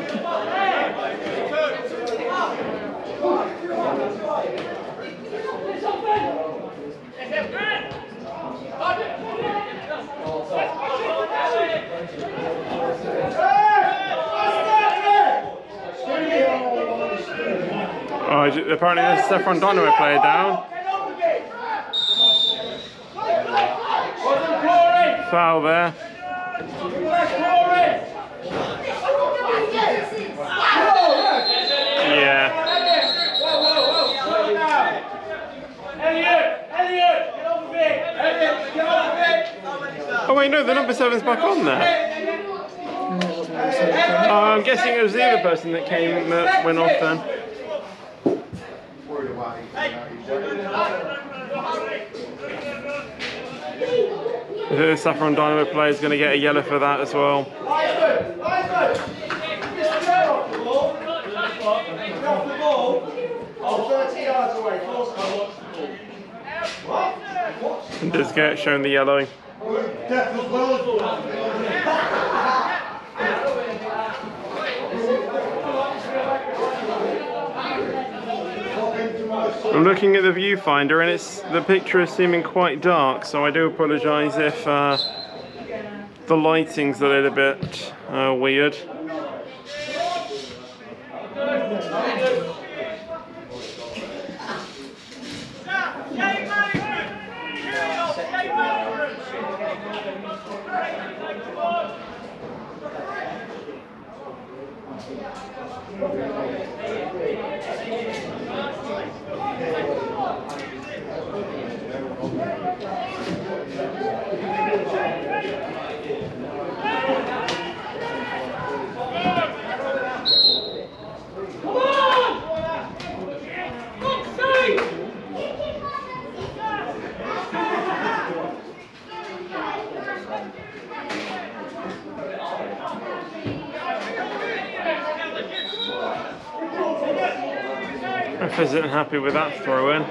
Oh, apparently there's a Saffron Dynamo player down. Foul there. Yeah. Oh wait, no, the number 7's back on there. I'm guessing it was the other person that came that went off then. The Saffron Dynamo player is going to get a yellow for that as well. And does get shown the yellow. I'm looking at the viewfinder and the picture is seeming quite dark, so I do apologise if the lighting's a little bit weird. Ref isn't happy with that throw in.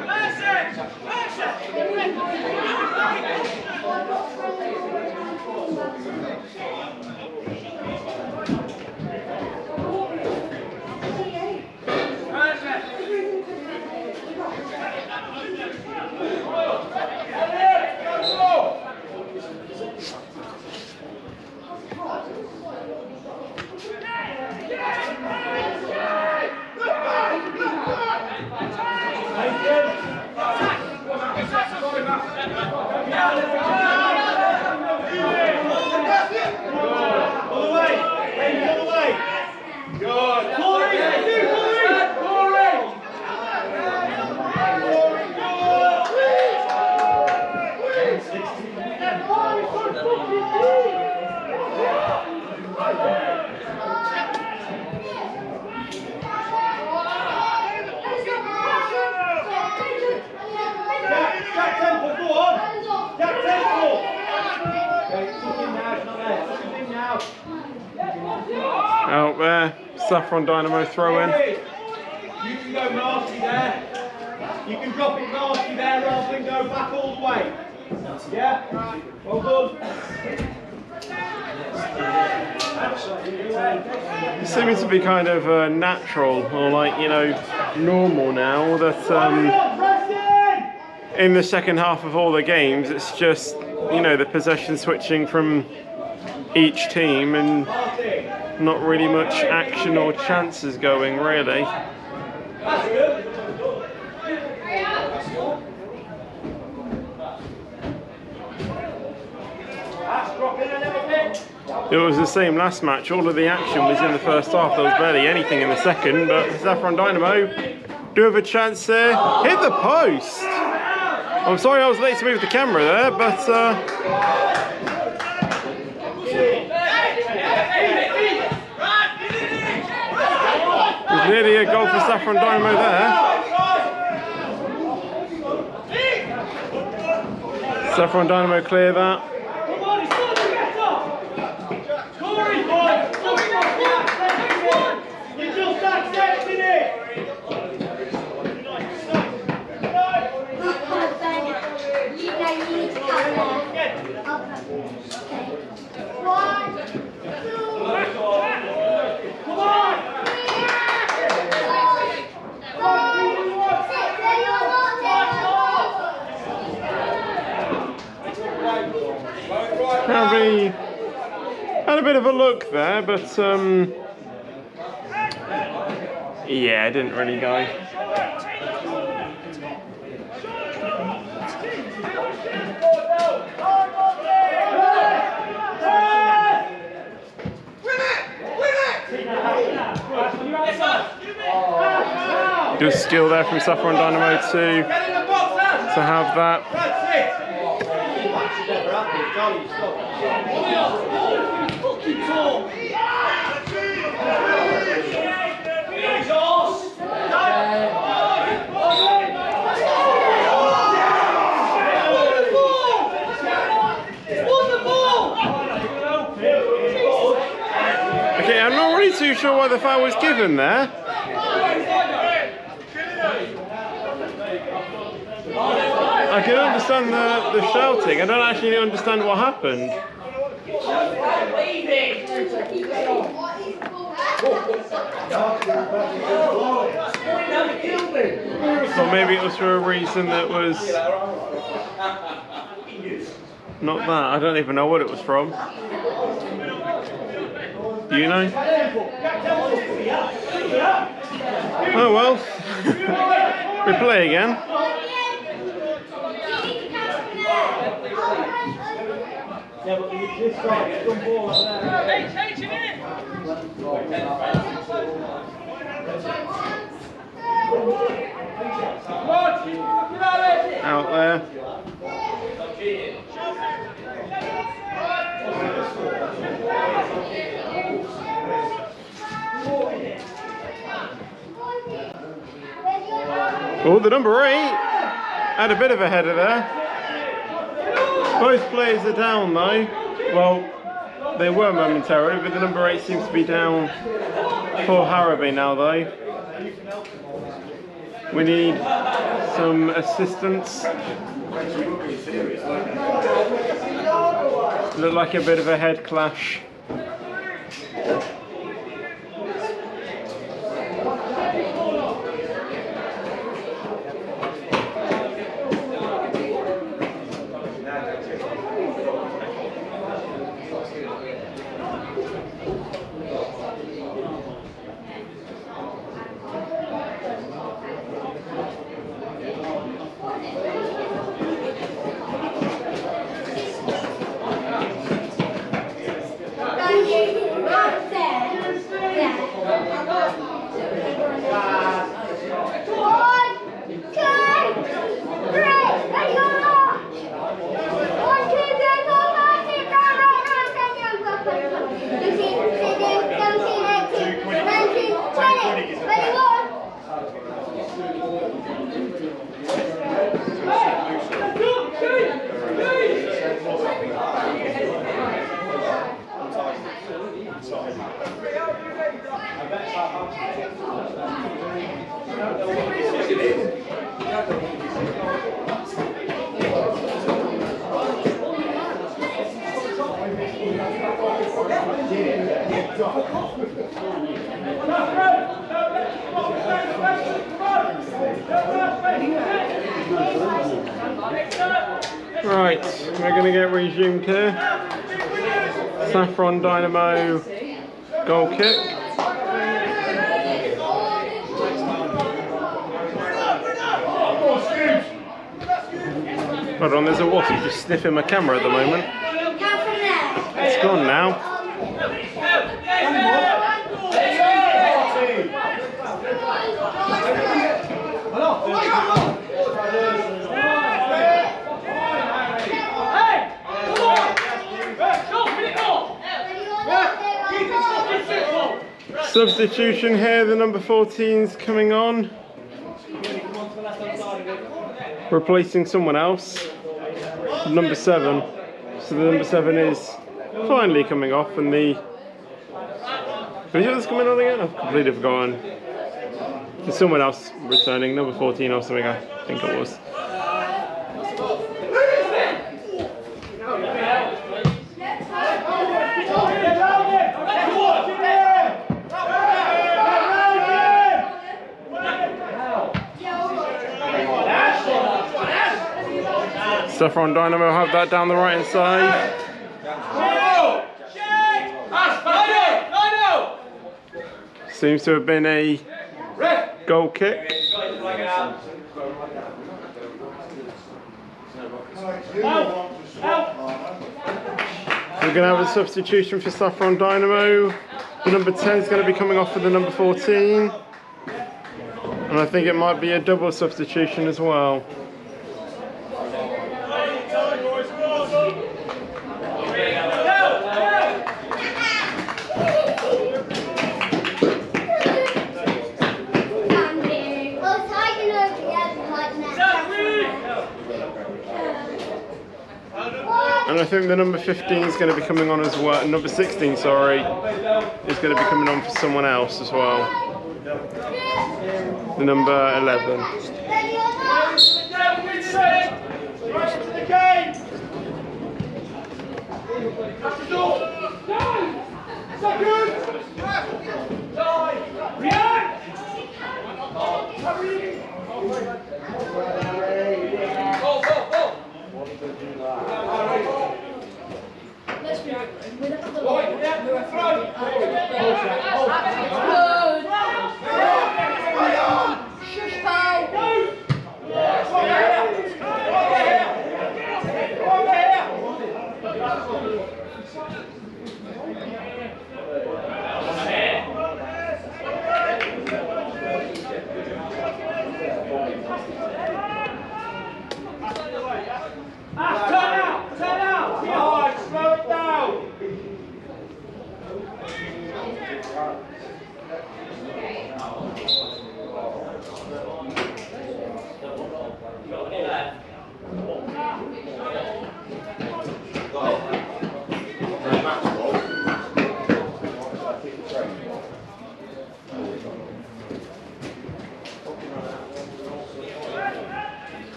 Out there, Saffron Dynamo throw in. You can go nasty there. You can drop it nasty there rather than go back all the way. Yeah? Well done. It's seeming to be kind of natural, or like, you know, normal now, that in the second half of all the games it's just, you know, the possession switching from each team and not really much action or chances going, really. That's good. That's dropping a little bit. It was the same last match. All of the action was in the first half. There was barely anything in the second, but Saffron Dynamo do have a chance there. Hit the post! I'm sorry I was late to move the camera there, but there's nearly a goal for Saffron Dynamo there. Saffron Dynamo clear that. Harrowby had a bit of a look there, but yeah, it didn't really go. Good steal there from Saffron Dynamo to have that. Okay, I'm not really too sure why the foul was given there. I can understand the shouting. I don't actually understand what happened. Or maybe it was for a reason that was not that. I don't even know what it was from. Do you know? Oh well. We play again. Yeah, but this side, some ball up there. Out there. Oh, the number 8 had a bit of a header there. Both players are down though. Well, they were momentarily, but the number 8 seems to be down for Harrowby now though. We need some assistance. Looked like a bit of a head clash. Right, we're going to get resumed here. Saffron Dynamo goal kick. Hold on, there's a wasp just sniffing my camera at the moment. It's gone now. Substitution here, the number 14's coming on. Replacing someone else. Number 7. So the number 7 is finally coming off, and the... Who's this coming on again? I've completely forgotten. There's someone else returning, number 14 or something, I think it was. Saffron Dynamo have that down the right hand side. Seems to have been a goal kick. We're going to have a substitution for Saffron Dynamo. The number 10 is going to be coming off for the number 14. And I think it might be a double substitution as well. And I think the number 15 is going to be coming on as well. Number 16, sorry, is going to be coming on for someone else as well. The number 11.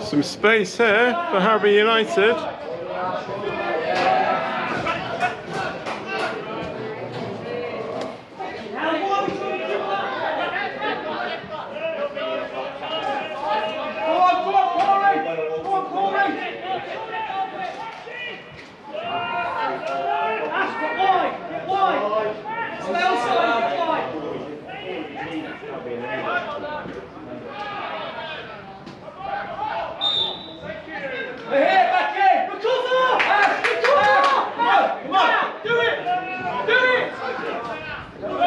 Some space here for Harrowby United.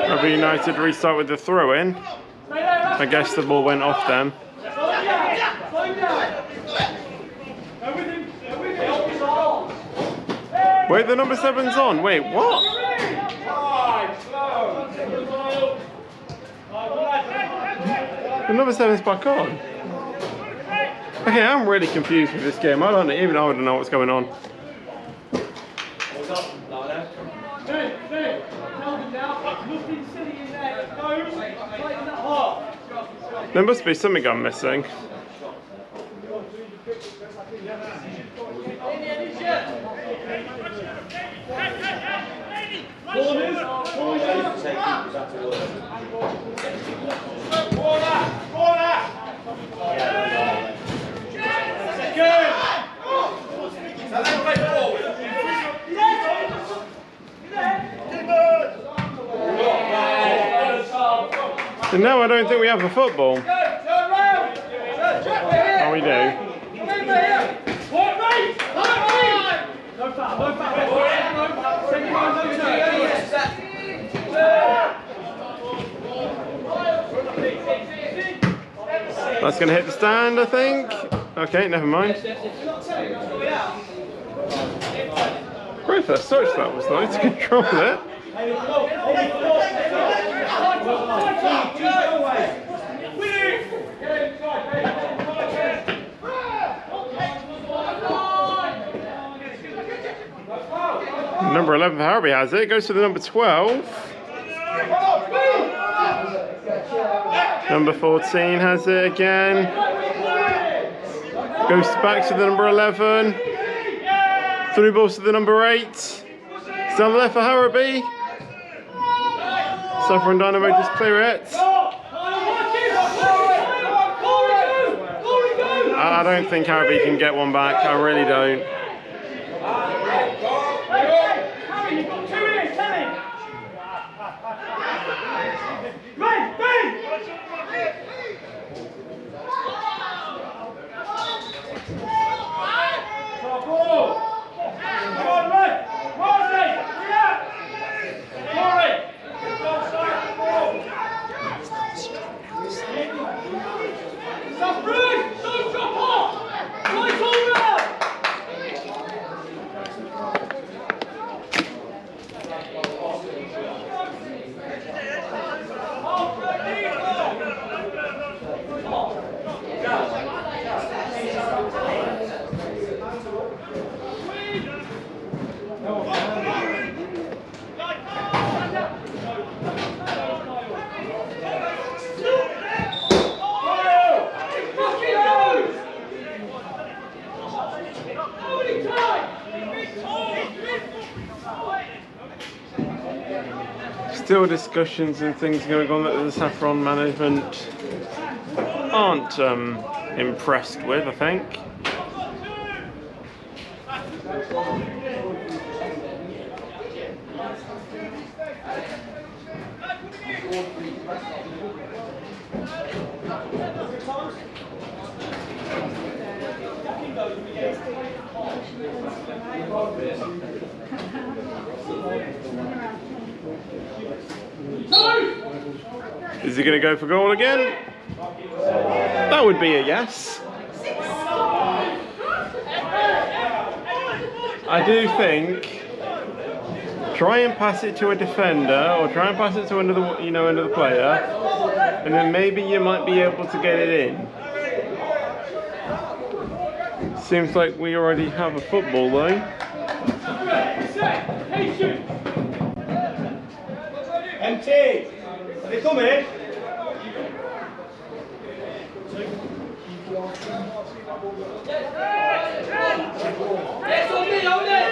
Harrowby United restart with the throw in. I guess the ball went off them. Wait, the number 7's on. Wait, what? The number 7's back on. Okay, I'm really confused with this game. I don't know what's going on. There must be something I'm missing. No, I don't think we have a football. Oh, we do. That's going to hit the stand, I think. Okay, never mind. Great first touch, that was nice to control it. Number 11 for Harrowby has it. Goes to the number 12. Number 14 has it again. Goes back to the number 11. Through balls to the number 8. Down the left for Harrowby. Saffron Dynamo just clear it. I don't think Harrowby can get one back. I really don't. Still discussions and things going on that the Saffron management aren't impressed with, I think. Is he going to go for goal again? That would be a yes. I do think try and pass it to a defender or try and pass it to another, another player, and then maybe you might be able to get it in. Seems like we already have a football though. Empty! Are they coming? Yes, on me, hold it!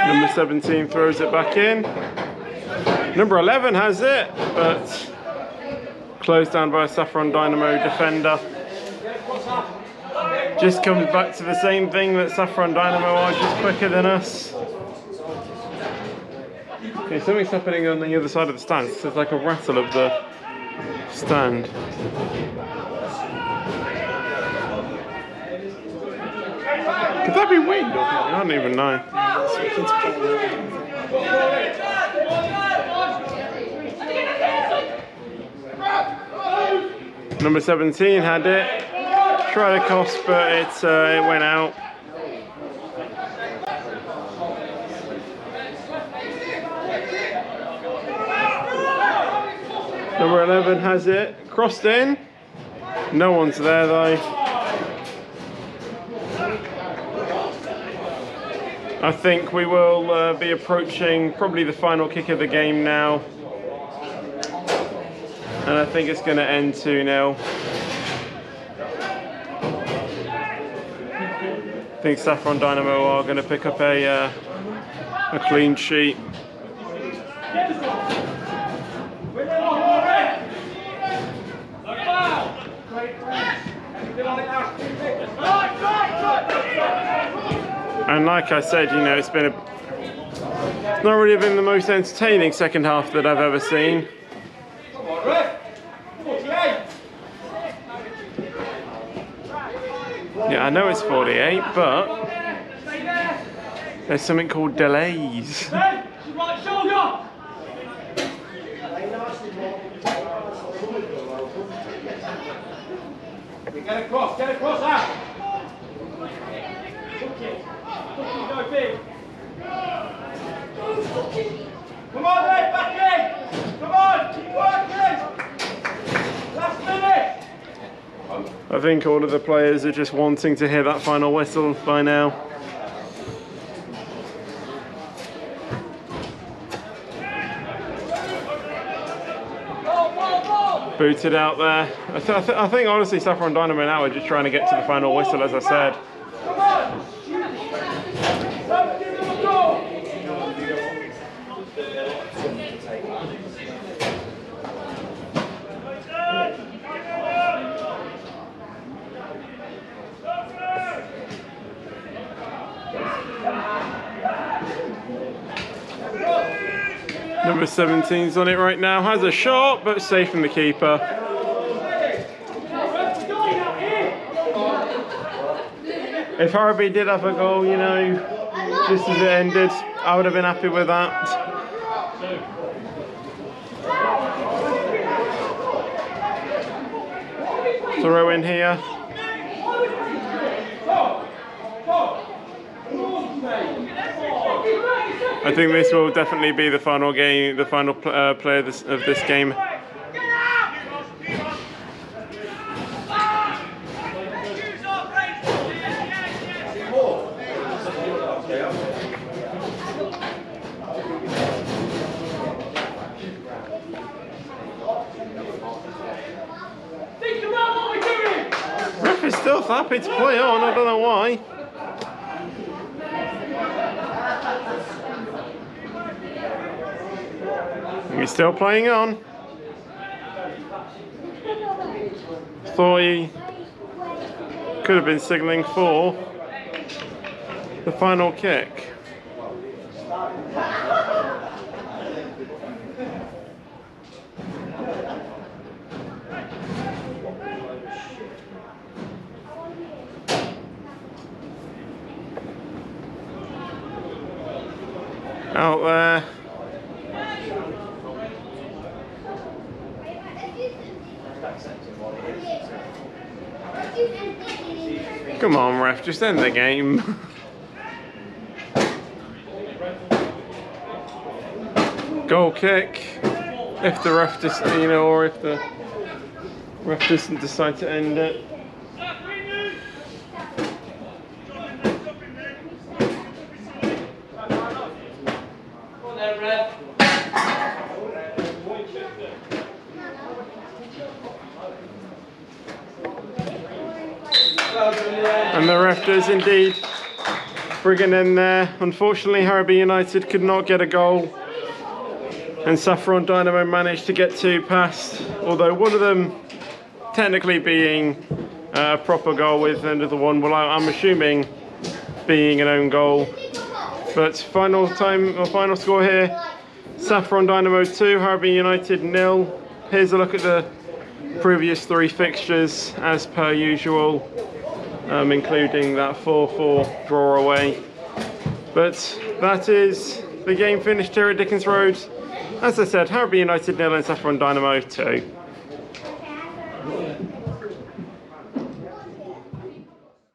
Number 17 throws it back in. Number 11 has it, but closed down by a Saffron Dynamo defender. Just comes back to the same thing, that Saffron Dynamo are just quicker than us. Okay, something's happening on the other side of the stand. There's like a rattle of the stand. Could that be wind or something? I don't even know. Number 17 had it. Tried a cross, but it went out. Number 11 has it. Crossed in. No one's there though. I think we will be approaching probably the final kick of the game now. And I think it's going to end 2-0. I think Saffron Dynamo are going to pick up a clean sheet. And like I said, you know, it's not really been the most entertaining second half that I've ever seen. Yeah, I know it's 48, but there's something called delays. Get across out. Go big. Come on, Ed, back in. Come on, keep working. Last minute. I think all of the players are just wanting to hear that final whistle by now. Booted out there. I think honestly Saffron Dynamo now are just trying to get to the final whistle, as I said. Come on. Give them a goal. Number 17's on it right now. Has a shot, but safe from the keeper. If Harrowby did have a goal, you know, just as it ended, I would have been happy with that. Throw in here. I think this will definitely be the final game, the final play of this game. Ref is still happy to play on, I don't know why. He's still playing on. Thought he could have been signalling for the final kick. Out there. Come on, ref, just end the game. Goal kick. If the ref just, you know, or if the ref doesn't decide to end it. And the ref does indeed bring it in there. Unfortunately, Harrowby United could not get a goal, and Saffron Dynamo managed to get two past, although one of them technically being a proper goal with another one, well, I'm assuming being an own goal. But final score here, Saffron Dynamo 2, Harrowby United 0. Here's a look at the previous three fixtures as per usual. Including that 4-4 draw away. But that is the game finished here at Dickens Road. As I said, Harrowby United 0 and Saffron Dynamo 2.